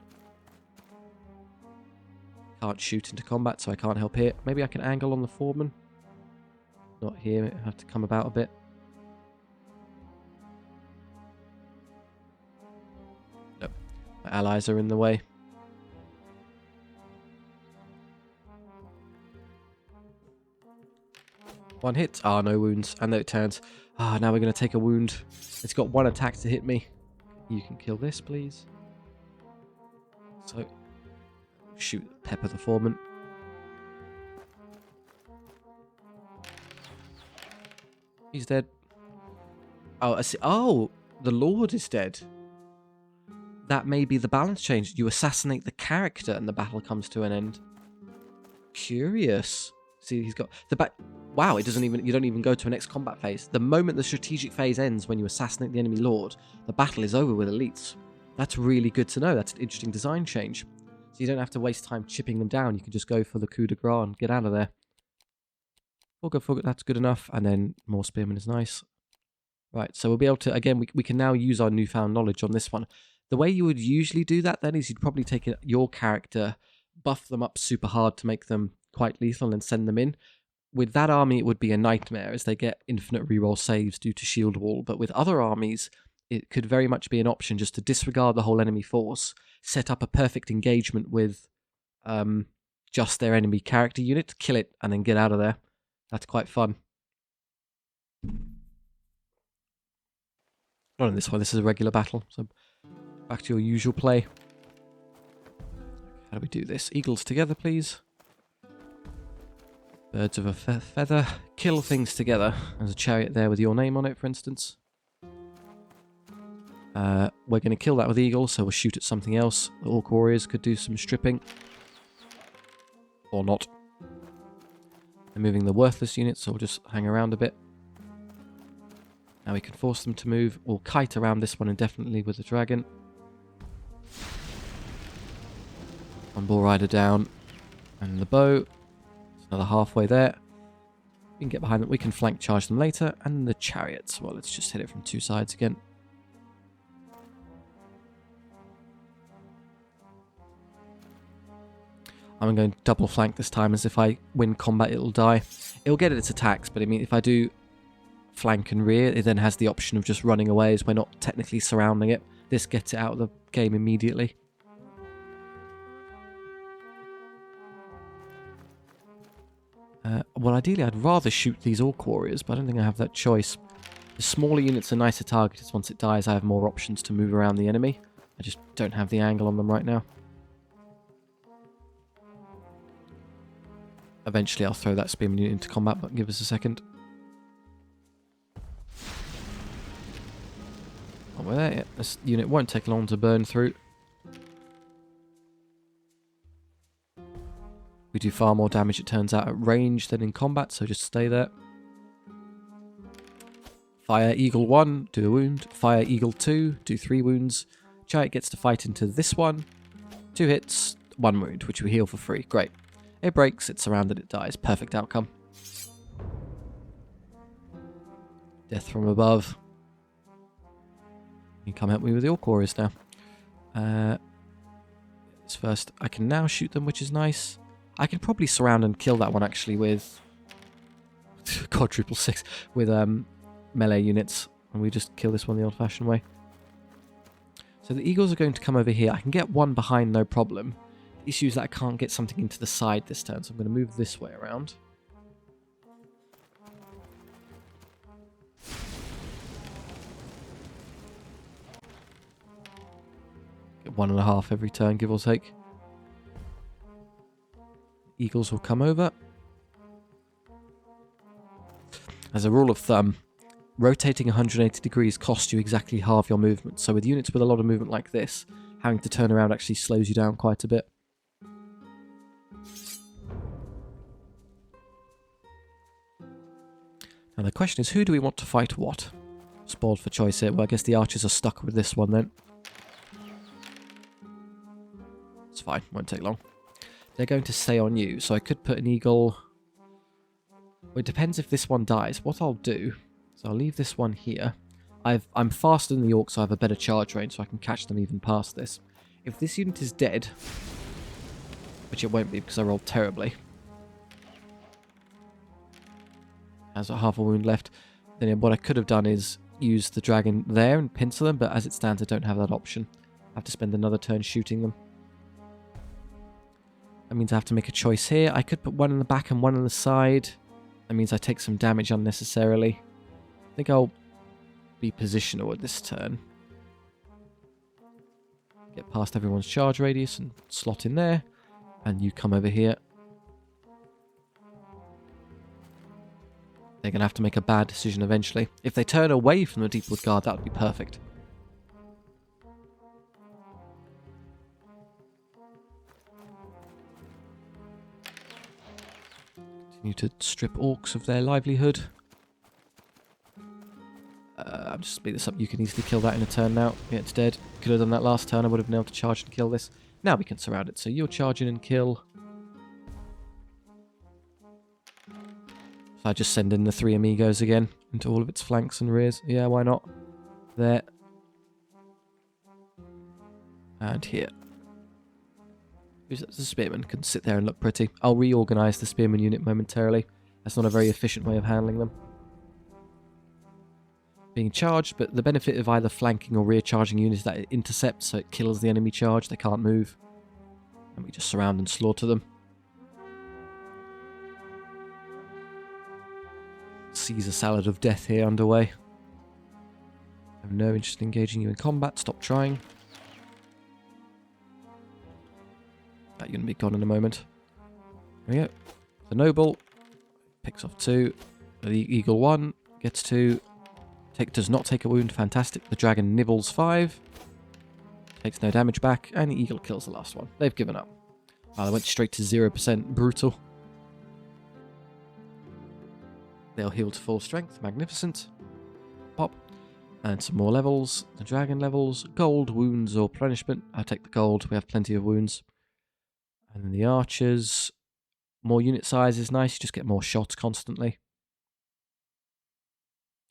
Can't shoot into combat, so I can't help here. Maybe I can angle on the foreman. Not here. I have to come about a bit. Nope. My allies are in the way. One hit. Ah, no wounds. And then it turns. Ah, now we're going to take a wound. It's got 1 attack to hit me. You can kill this, please. So, shoot Pepper the foreman. He's dead. Oh, I see. Oh, the Lord is dead. That may be the balance change. You assassinate the character and the battle comes to an end. Curious. See, he's got the back. Wow, it doesn't even. You don't even go to a next combat phase. The moment the strategic phase ends, when you assassinate the enemy lord, the battle is over with elites. That's really good to know. That's an interesting design change. So you don't have to waste time chipping them down. You can just go for the coup de grace and get out of there. Forget, that's good enough. And then more spearmen is nice. Right, so we'll be able to, again, we can now use our newfound knowledge on this one. The way you would usually do that then is you'd probably take your character, buff them up super hard to make them quite lethal and send them in. With that army, it would be a nightmare as they get infinite reroll saves due to shield wall. But with other armies, it could very much be an option just to disregard the whole enemy force, set up a perfect engagement with just their enemy character unit, kill it, and then get out of there. That's quite fun. Not in this one, this is a regular battle. So back to your usual play. How do we do this? Eagles together, please. Birds of a feather. Kill things together. There's a chariot there with your name on it, for instance. We're going to kill that with eagles, so we'll shoot at something else. The orc warriors could do some stripping. Or not. They're moving the worthless units, so we'll just hang around a bit. Now we can force them to move. We'll kite around this one indefinitely with the dragon. One bull rider down. And the bow. It's another halfway there. We can get behind them. We can flank charge them later. And the chariots. Well, let's just hit it from two sides again. I'm going to double flank this time, as if I win combat it'll die. It'll get its attacks, but I mean if I do flank and rear, it then has the option of just running away as we're not technically surrounding it. This gets it out of the game immediately. Well, ideally I'd rather shoot these Orc Warriors, but I don't think I have that choice. The smaller units are nicer targeted. Once it dies, I have more options to move around the enemy. I just don't have the angle on them right now. Eventually I'll throw that spearman unit into combat, but give us a second. Oh, we're there. Yeah. This unit won't take long to burn through. We do far more damage, it turns out, at range than in combat, so just stay there. Fire Eagle 1, do a wound. Fire Eagle 2, do 3 wounds. Chariot gets to fight into this one. 2 hits, 1 wound, which we heal for free. Great. It breaks, it's surrounded, it dies. Perfect outcome. Death from above. You can come help me with the Orc Warriors now. First, I can now shoot them, which is nice. I can probably surround and kill that one actually with quadruple 6 with melee units, and we just kill this one the old-fashioned way. So the eagles are going to come over here. I can get one behind, no problem. The issue is that I can't get something into the side this turn, so I'm going to move this way around. Get 1.5 every turn, give or take. Eagles will come over. As a rule of thumb, rotating 180 degrees costs you exactly half your movement. So with units with a lot of movement like this, having to turn around actually slows you down quite a bit. Now the question is, who do we want to fight what? Spoiled for choice here. Well, I guess the archers are stuck with this one then. It's fine, won't take long. They're going to stay on you, so I could put an eagle. Well, it depends if this one dies. What I'll do is I'll leave this one here. I'm faster than the orcs, so I have a better charge range, so I can catch them even past this. If this unit is dead, which it won't be because I rolled terribly, has a half a wound left, then what I could have done is use the dragon there and pincer them, but as it stands I don't have that option. I have to spend another turn shooting them. That means I have to make a choice here. I could put one in the back and one on the side. That means I take some damage unnecessarily. I think I'll be positional at this turn. Get past everyone's charge radius and slot in there. And you come over here. They're going to have to make a bad decision eventually. If they turn away from the Deepwood Guard, that would be perfect. Continue to strip orcs of their livelihood. I'll just speed this up. You can easily kill that in a turn now. Yeah, it's dead. Could have done that last turn. I would have been able to charge and kill this. Now we can surround it. So you'll charge in and kill. So I just send in the 3 amigos again into all of its flanks and rears. Yeah, why not? There. And here. The spearman can sit there and look pretty. I'll reorganize the spearman unit momentarily. That's not a very efficient way of handling them. Being charged, but the benefit of either flanking or rear charging units is that it intercepts, so it kills the enemy charge. They can't move. And we just surround and slaughter them. Caesar salad of death here underway. I have no interest in engaging you in combat. Stop trying. You're going to be gone in a moment. There we go. The noble picks off 2. The eagle 1 gets 2. Does not take a wound. Fantastic. The dragon nibbles 5. Takes no damage back. And the eagle kills the last one. They've given up. Wow, they went straight to 0%. Brutal. They'll heal to full strength. Magnificent. Pop. And some more levels. The dragon levels. Gold, wounds, or punishment. I'll take the gold. We have plenty of wounds. And then the archers. More unit size is nice. You just get more shots constantly.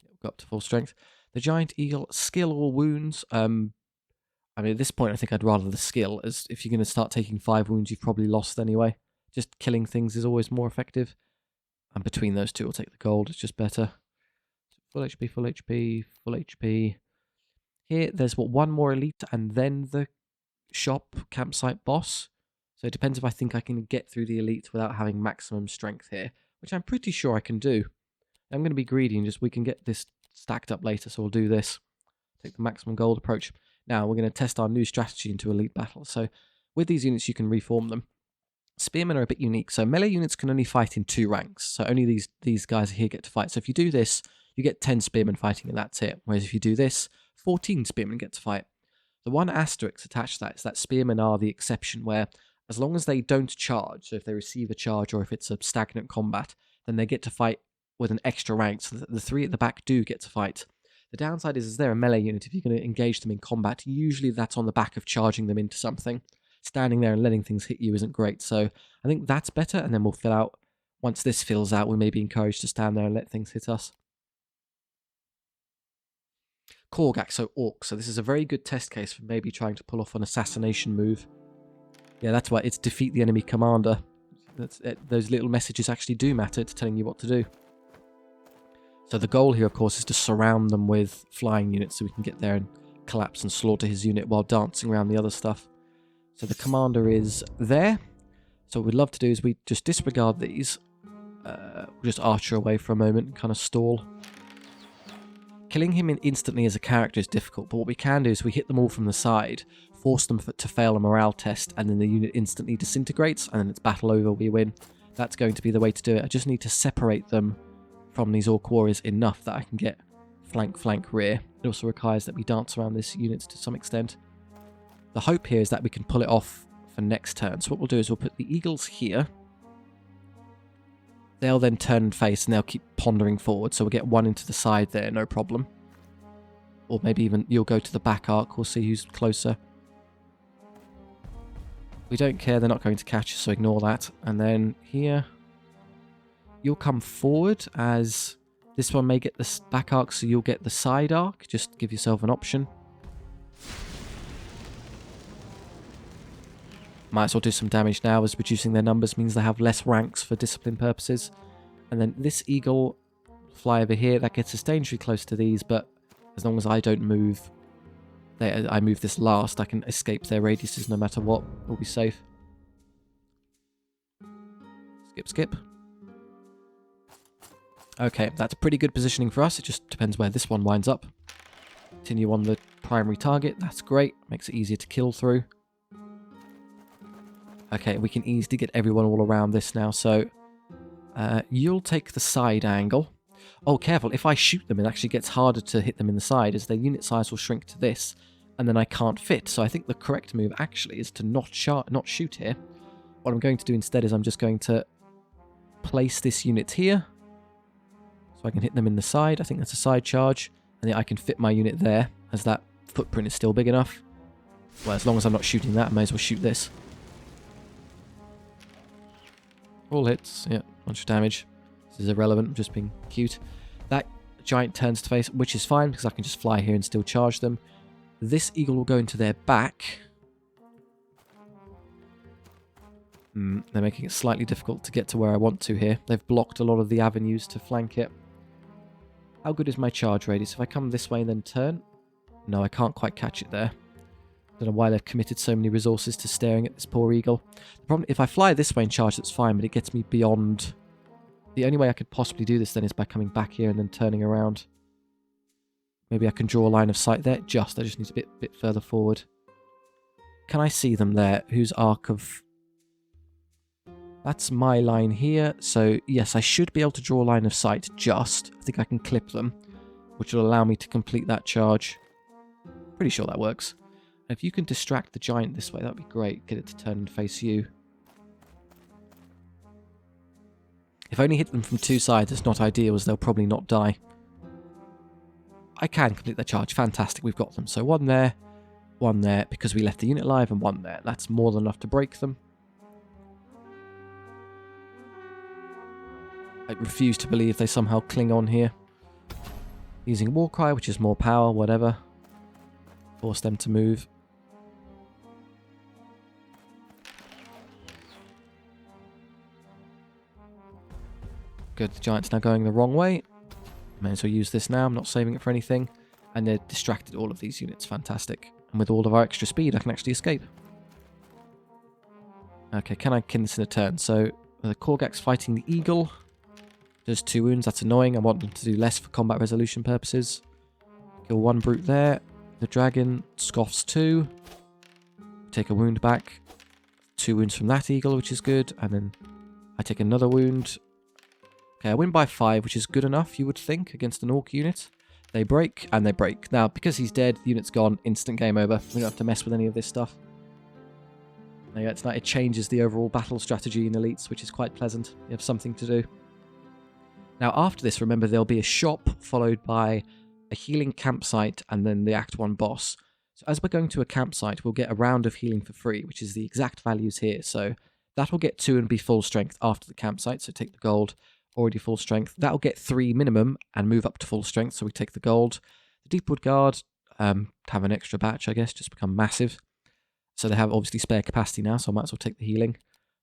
We've got up to full strength. The giant eagle. Skill or wounds. I mean, at this point, I think I'd rather the skill, as if you're going to start taking 5 wounds, you've probably lost anyway. Just killing things is always more effective. And between those two, we'll take the gold. It's just better. Full HP, full HP, full HP. Here, there's one more elite, and then the shop campsite boss. So it depends if I think I can get through the elite without having maximum strength here, which I'm pretty sure I can do. I'm going to be greedy and we can get this stacked up later, so we'll do this. Take the maximum gold approach. Now, we're going to test our new strategy into elite battle. So with these units, you can reform them. Spearmen are a bit unique. So melee units can only fight in 2 ranks. So only these guys here get to fight. So if you do this, you get 10 spearmen fighting and that's it. Whereas if you do this, 14 spearmen get to fight. The one asterisk attached to that is that spearmen are the exception, where as long as they don't charge, so if they receive a charge or if it's a stagnant combat, then they get to fight with an extra rank. So the 3 at the back do get to fight. The downside is they're a melee unit. If you're going to engage them in combat, usually that's on the back of charging them into something. Standing there and letting things hit you isn't great. So I think that's better, and then we'll fill out. Once this fills out, we may be encouraged to stand there and let things hit us. Korgak, so orc. So this is a very good test case for maybe trying to pull off an assassination move. Yeah, that's why it's defeat the enemy commander. Those little messages actually do matter to telling you what to do. So the goal here, of course, is to surround them with flying units so we can get there and collapse and slaughter his unit while dancing around the other stuff. So the commander is there. So what we'd love to do is we just disregard these. We'll just archer away for a moment and kind of stall. Killing him instantly as a character is difficult, but what we can do is we hit them all from the side, force them to fail a morale test, and then the unit instantly disintegrates, and then it's battle over, we win. That's going to be the way to do it. I just need to separate them from these orc warriors enough that I can get flank, rear. It also requires that we dance around this unit to some extent. The hope here is that we can pull it off for next turn. So what we'll do is we'll put the eagles here. They'll then turn and face, and they'll keep pondering forward. So we'll get one into the side there, no problem. Or maybe even you'll go to the back arc. We'll see who's closer. We don't care. They're not going to catch us, so ignore that. And then here, you'll come forward as this one may get the back arc, so you'll get the side arc. Just give yourself an option. Might as well do some damage now, as reducing their numbers means they have less ranks for discipline purposes. And then this eagle fly over here. That gets us dangerously close to these, but as long as I don't move, I move this last, I can escape their radiuses no matter what. We'll be safe. Skip. Okay, that's pretty good positioning for us. It just depends where this one winds up. Continue on the primary target. That's great. Makes it easier to kill through. Okay, we can easily get everyone all around this now, so you'll take the side angle. Oh, careful, if I shoot them, it actually gets harder to hit them in the side, as their unit size will shrink to this, and then I can't fit. So I think the correct move actually is to not shoot here. What I'm going to do instead is I'm just going to place this unit here, so I can hit them in the side. I think that's a side charge, and then I can fit my unit there, as that footprint is still big enough. Well, as long as I'm not shooting that, I may as well shoot this. All hits, yeah, bunch of damage. This is irrelevant, I'm just being cute. That giant turns to face, which is fine because I can just fly here and still charge them. This eagle will go into their back. They're making it slightly difficult to get to where I want to here. They've blocked a lot of the avenues to flank it. How good is my charge radius? If I come this way and then turn? No, I can't quite catch it there. Don't know why they've committed so many resources to staring at this poor eagle. The problem, if I fly this way and charge, that's fine, but it gets me beyond. The only way I could possibly do this then is by coming back here and then turning around. Maybe I can draw a line of sight there. I just need a bit further forward. Can I see them there? Whose arc of... That's my line here. So yes, I should be able to draw a line of sight just. I think I can clip them, which will allow me to complete that charge. Pretty sure that works. If you can distract the giant this way, that would be great. Get it to turn and face you. If I only hit them from two sides, it's not ideal, as they'll probably not die. I can complete their charge. Fantastic, we've got them. So one there, because we left the unit alive, and one there. That's more than enough to break them. I refuse to believe they somehow cling on here. Using Warcry, which is more power, whatever. Force them to move. Good, the Giant's now going the wrong way. May as well use this now, I'm not saving it for anything. And they've distracted all of these units, fantastic. And with all of our extra speed, I can actually escape. Okay, can I kill this in a turn? So, the Korgak's fighting the Eagle. Does 2 wounds, that's annoying. I want them to do less for combat resolution purposes. Kill 1 brute there. The dragon scoffs 2. Take a wound back. 2 wounds from that eagle, which is good. And then I take another wound. Okay, I win by 5, which is good enough, you would think, against an orc unit. They break, and they break. Now, because he's dead, the unit's gone. Instant game over. We don't have to mess with any of this stuff. There you go, it's like it changes the overall battle strategy in Elites, which is quite pleasant. You have something to do. Now, after this, remember, there'll be a shop, followed by a healing campsite, and then the Act 1 boss. So as we're going to a campsite, we'll get a round of healing for free, which is the exact values here. So that will get 2 and be full strength after the campsite, so take the gold. Already full strength. That'll get 3 minimum and move up to full strength, so we take the gold. The Deepwood Guard have an extra batch, I guess, just become massive. So they have obviously spare capacity now, so I might as well take the healing.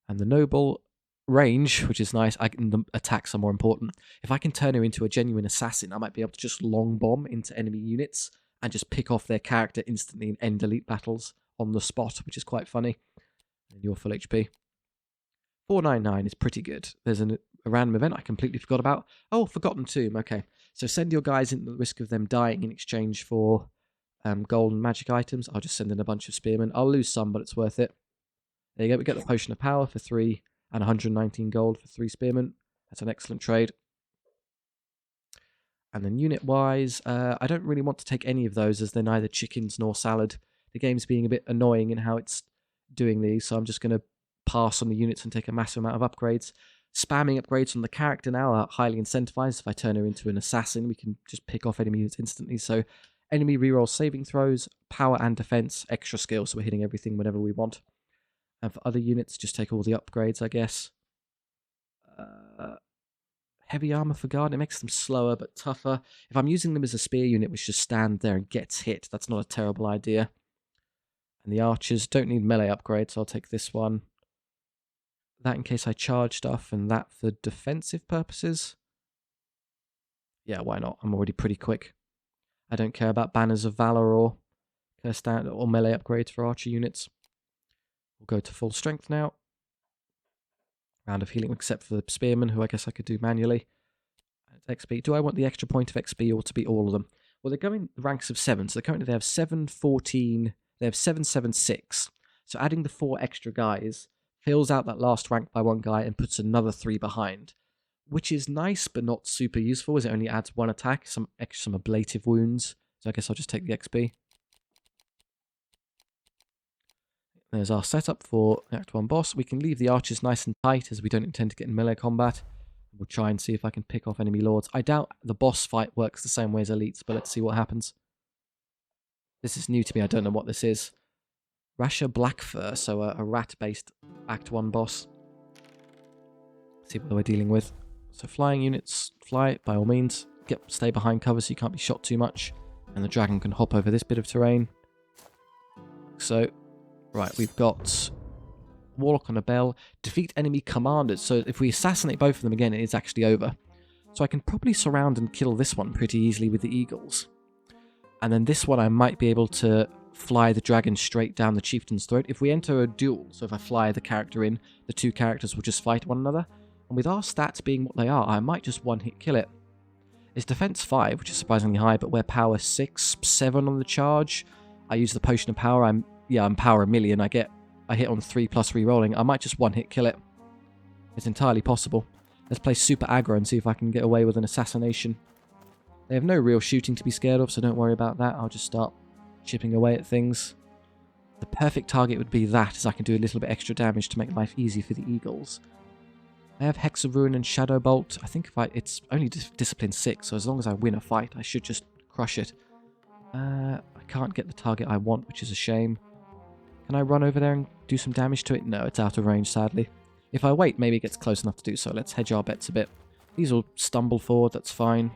And the Noble range, which is nice. The attacks are more important. If I can turn her into a genuine assassin, I might be able to just long bomb into enemy units and just pick off their character instantly and end elite battles on the spot, which is quite funny. And you're full HP. 499 is pretty good. There's a random event I completely forgot about. Oh, Forgotten Tomb. Okay. So send your guys into the risk of them dying in exchange for gold and magic items. I'll just send in a bunch of spearmen. I'll lose some, but it's worth it. There you go. We get the Potion of Power for 3 and 119 gold for 3 spearmen. That's an excellent trade. And then unit-wise, I don't really want to take any of those as they're neither chickens nor salad. The game's being a bit annoying in how it's doing these, so I'm just going to pass on the units and take a massive amount of upgrades. Spamming upgrades on the character now are highly incentivized. If I turn her into an assassin, we can just pick off enemy units instantly. So enemy reroll saving throws, power and defense, extra skill, so we're hitting everything whenever we want. And for other units, just take all the upgrades, I guess. Heavy armor for guard, it makes them slower but tougher. If I'm using them as a spear unit which just stands there and gets hit, that's not a terrible idea. And the archers don't need melee upgrades, so I'll take this one. That in case I charge stuff, and that for defensive purposes. Yeah, why not? I'm already pretty quick. I don't care about banners of valor or melee upgrades for archer units. We'll go to full strength now. Round of healing, except for the spearmen, who I guess I could do manually. XP. Do I want the extra point of XP or to be all of them? Well, they're going ranks of 7, so currently they have 7, 14, they have 7, 7, 6. So adding the 4 extra guys fills out that last rank by 1 guy and puts another 3 behind, which is nice but not super useful as it only adds 1 attack, some ablative wounds. So I guess I'll just take the XP. There's our setup for Act 1 boss. We can leave the archers nice and tight as we don't intend to get in melee combat. We'll try and see if I can pick off enemy lords. I doubt the boss fight works the same way as elites, but let's see what happens. This is new to me, I don't know what this is. Rasha Blackfur, so a rat-based Act 1 boss. Let's see what we're dealing with. So flying units, fly by all means. Stay behind cover so you can't be shot too much. And the dragon can hop over this bit of terrain. So, right, we've got Warlock on a bell. Defeat enemy commanders. So if we assassinate both of them again, it is actually over. So I can probably surround and kill this one pretty easily with the eagles. And then this one I might be able to fly the dragon straight down the chieftain's throat. If we enter a duel, so if I fly the character in, the 2 characters will just fight one another. And with our stats being what they are, I might just one-hit kill it. It's defense 5, which is surprisingly high, but we're power 6, 7 on the charge. I use the potion of power. I'm power 1,000,000. I hit on 3 plus re-rolling. I might just one-hit kill it. It's entirely possible. Let's play super aggro and see if I can get away with an assassination. They have no real shooting to be scared of, so don't worry about that. I'll just start chipping away at things. The perfect target would be that, as I can do a little bit extra damage to make life easy for the eagles. I have Hex of Ruin and Shadow Bolt. I think it's only Discipline 6, so as long as I win a fight, I should just crush it. I can't get the target I want, which is a shame. Can I run over there and do some damage to it? No, it's out of range, sadly. If I wait, maybe it gets close enough to do so. Let's hedge our bets a bit. These will stumble forward, that's fine.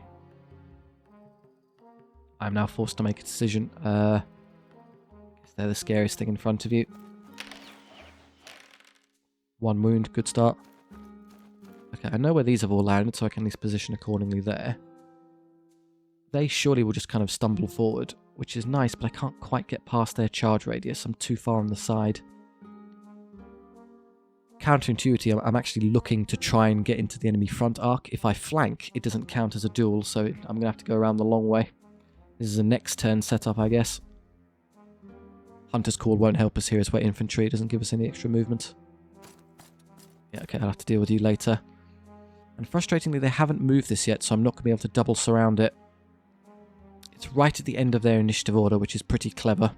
I'm now forced to make a decision. Guess they're the scariest thing in front of you. 1 wound, good start. Okay, I know where these have all landed, so I can at least position accordingly there. They surely will just kind of stumble forward, which is nice, but I can't quite get past their charge radius. I'm too far on the side. Counterintuitively, I'm actually looking to try and get into the enemy front arc. If I flank, it doesn't count as a duel, so I'm going to have to go around the long way. This is a next turn setup, I guess. Hunter's Call won't help us here as we're infantry. It doesn't give us any extra movement. Yeah, okay, I'll have to deal with you later. And frustratingly, they haven't moved this yet, so I'm not going to be able to double surround it. It's right at the end of their initiative order, which is pretty clever.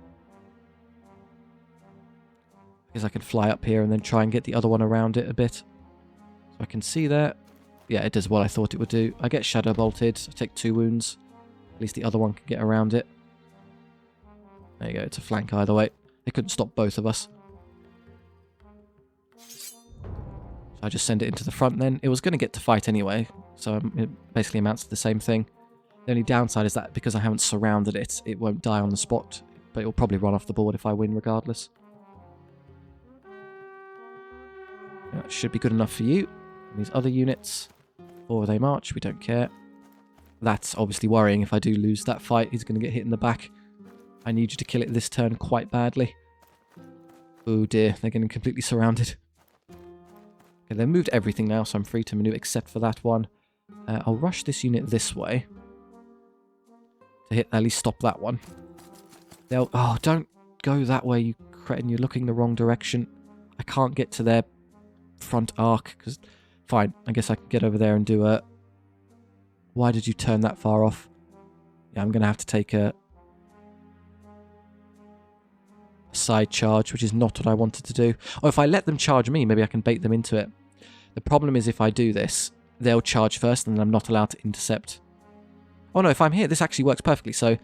Because I can fly up here and then try and get the other one around it a bit. So I can see there. Yeah, it does what I thought it would do. I get Shadow Bolted. I take 2 wounds. At least the other one can get around it. There you go, it's a flank either way. They couldn't stop both of us. So I just send it into the front then. It was going to get to fight anyway, so it basically amounts to the same thing. The only downside is that because I haven't surrounded it, it won't die on the spot, but it will probably run off the board if I win regardless. That should be good enough for you. And these other units, forward they march, we don't care. That's obviously worrying. If I do lose that fight, he's going to get hit in the back. I need you to kill it this turn quite badly. Oh dear, they're getting completely surrounded. Okay, they've moved everything now, so I'm free to maneuver except for that one. I'll rush this unit this way. To hit, at least stop that one. They'll... Oh, don't go that way, you cretin. You're looking the wrong direction. I can't get to their front arc, because... Fine, I guess I can get over there and do a... Why did you turn that far off? Yeah, I'm going to have to take a side charge, which is not what I wanted to do. Or if I let them charge me, maybe I can bait them into it. The problem is if I do this, they'll charge first and then I'm not allowed to intercept. Oh no, if I'm here, this actually works perfectly. So,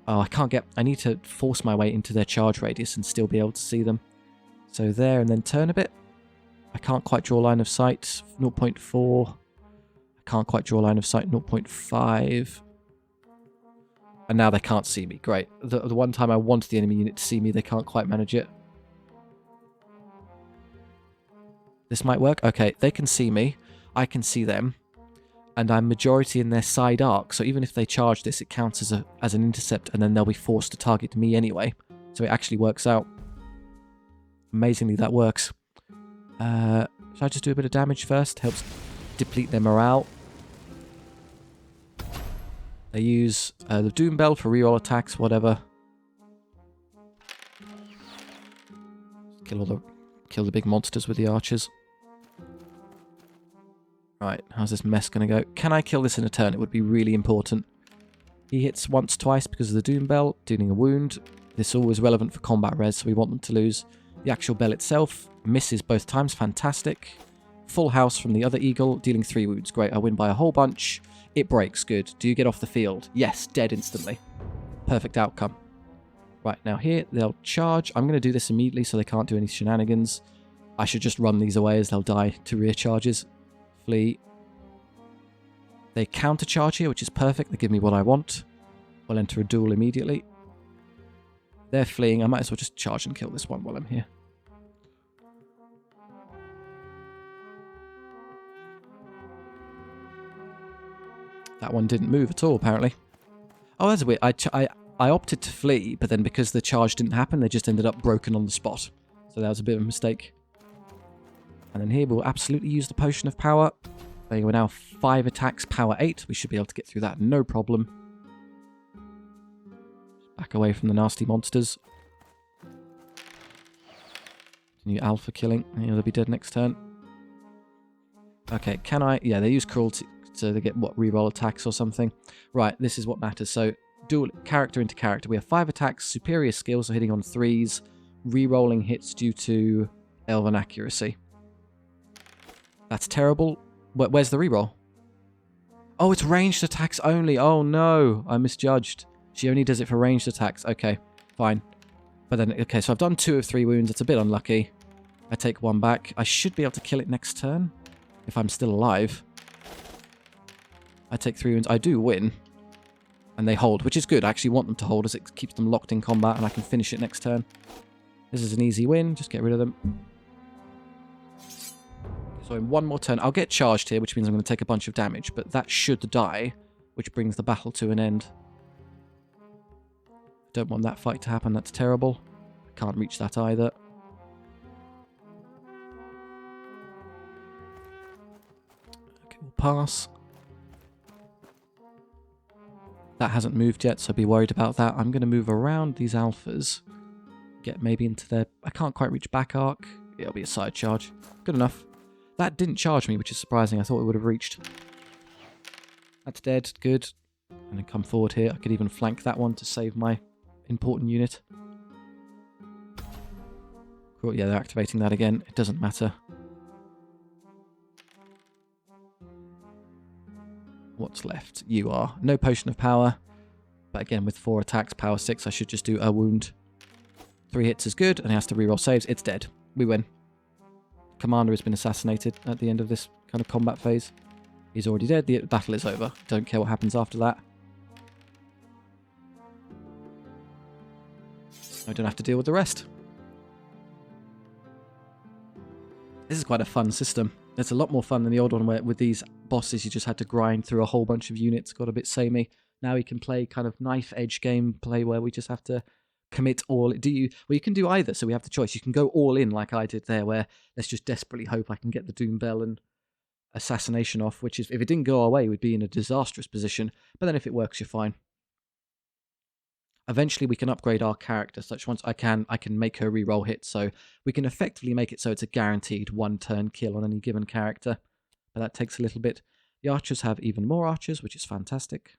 oh, I can't get... I need to force my way into their charge radius and still be able to see them. So there, and then turn a bit. I can't quite draw line of sight. 0.4. I can't quite draw line of sight. 0.5. And now they can't see me. Great. The one time I wanted the enemy unit to see me, they can't quite manage it. This might work. Okay, they can see me. I can see them. And I'm majority in their side arc, so even if they charge this, it counts as an intercept, and then they'll be forced to target me anyway. So it actually works out. Amazingly, that works. Should I just do a bit of damage first? Helps deplete their morale. They use the Doom Bell for reroll attacks, whatever. Kill the big monsters with the archers. Right, how's this mess going to go? Can I kill this in a turn? It would be really important. He hits once, twice because of the Doom Bell, dealing a wound. This is always relevant for combat res, so we want them to lose. The actual bell itself misses both times, fantastic. Full house from the other eagle, dealing 3 wounds. Great, I win by a whole bunch. It breaks, good. Do you get off the field? Yes, dead instantly. Perfect outcome. Right, now here, they'll charge. I'm going to do this immediately so they can't do any shenanigans. I should just run these away as they'll die to rear charges. Flee. They counter-charge here, which is perfect. They give me what I want. We'll enter a duel immediately. They're fleeing. I might as well just charge and kill this one while I'm here. That one didn't move at all, apparently. Oh, that's weird. I opted to flee, but then because the charge didn't happen, they just ended up broken on the spot. So that was a bit of a mistake. And then here we'll absolutely use the Potion of Power. We're now 5 attacks, power 8. We should be able to get through that, no problem. Back away from the nasty monsters. Continue alpha killing. They'll be dead next turn. Okay, can I... Yeah, they use cruelty, so they get, what, reroll attacks or something. Right, this is what matters. So, dual character into character. We have 5 attacks, superior skills, so hitting on 3s. Rerolling hits due to elven accuracy. That's terrible. Where's the reroll? Oh, it's ranged attacks only. Oh no, I misjudged. She only does it for ranged attacks. Okay, fine. But then, okay, so I've done 2 of 3 wounds. It's a bit unlucky. I take 1 back. I should be able to kill it next turn if I'm still alive. I take 3 wounds. I do win. And they hold, which is good. I actually want them to hold as it keeps them locked in combat and I can finish it next turn. This is an easy win. Just get rid of them. So in 1 more turn, I'll get charged here, which means I'm going to take a bunch of damage. But that should die, which brings the battle to an end. Don't want that fight to happen. That's terrible. I can't reach that either. Okay, we'll pass. That hasn't moved yet, so be worried about that. I'm going to move around these alphas. Get maybe into their... I can't quite reach back arc. It'll be a side charge. Good enough. That didn't charge me, which is surprising. I thought it would have reached. That's dead. Good. And then come forward here. I could even flank that one to save my important unit. Cool. Yeah, they're activating that again. It doesn't matter. What's left? You are. No potion of power. But again, with 4 attacks, power 6, I should just do a wound. 3 hits is good, and he has to reroll saves. It's dead. We win. Commander has been assassinated at the end of this kind of combat phase. He's already dead. The battle is over. Don't care what happens after that. I don't have to deal with the rest. This is quite a fun system. It's a lot more fun than the old one where with these bosses you just had to grind through a whole bunch of units, got a bit samey. Now you can play kind of knife edge gameplay where we just have to commit all... Well, you can do either, so we have the choice. You can go all in like I did there, where let's just desperately hope I can get the Doom Bell and assassination off, which is, if it didn't go our way, we'd be in a disastrous position. But then if it works, you're fine. Eventually we can upgrade our character such once I can make her reroll hits, so we can effectively make it so it's a guaranteed 1-turn kill on any given character. But that takes a little bit. The archers have even more archers, which is fantastic.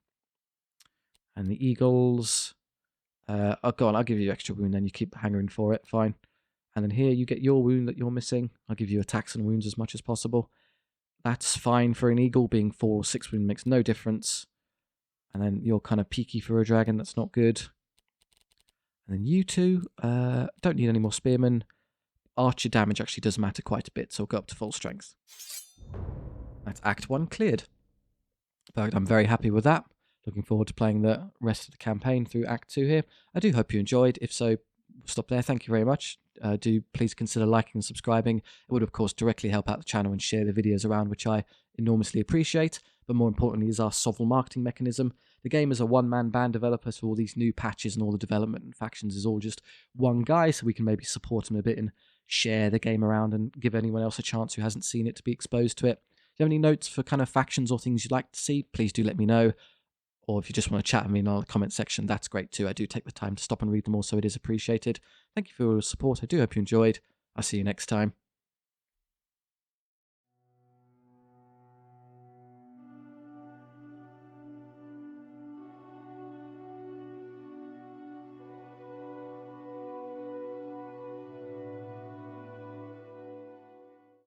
And the eagles... oh, go on, I'll give you extra wound, then you keep hangering for it, fine. And then here you get your wound that you're missing. I'll give you attacks and wounds as much as possible. That's fine for an eagle. Being 4 or 6 wound makes no difference. And then you're kind of peaky for a dragon, that's not good. And then you two, don't need any more spearmen. Archer damage actually does matter quite a bit, so I'll go up to full strength. That's Act 1 cleared. But I'm very happy with that. Looking forward to playing the rest of the campaign through Act 2 here. I do hope you enjoyed. If so, stop there. Thank you very much. Do please consider liking and subscribing. It would, of course, directly help out the channel and share the videos around, which I enormously appreciate. But more importantly is our SOVL marketing mechanism. The game is a one-man band developer, so all these new patches and all the development and factions is all just one guy, so we can maybe support him a bit and share the game around and give anyone else a chance who hasn't seen it to be exposed to it. If you have any notes for kind of factions or things you'd like to see, please do let me know. Or if you just want to chat with me in the comment section, that's great too. I do take the time to stop and read them all, so it is appreciated. Thank you for your support. I do hope you enjoyed. I'll see you next time.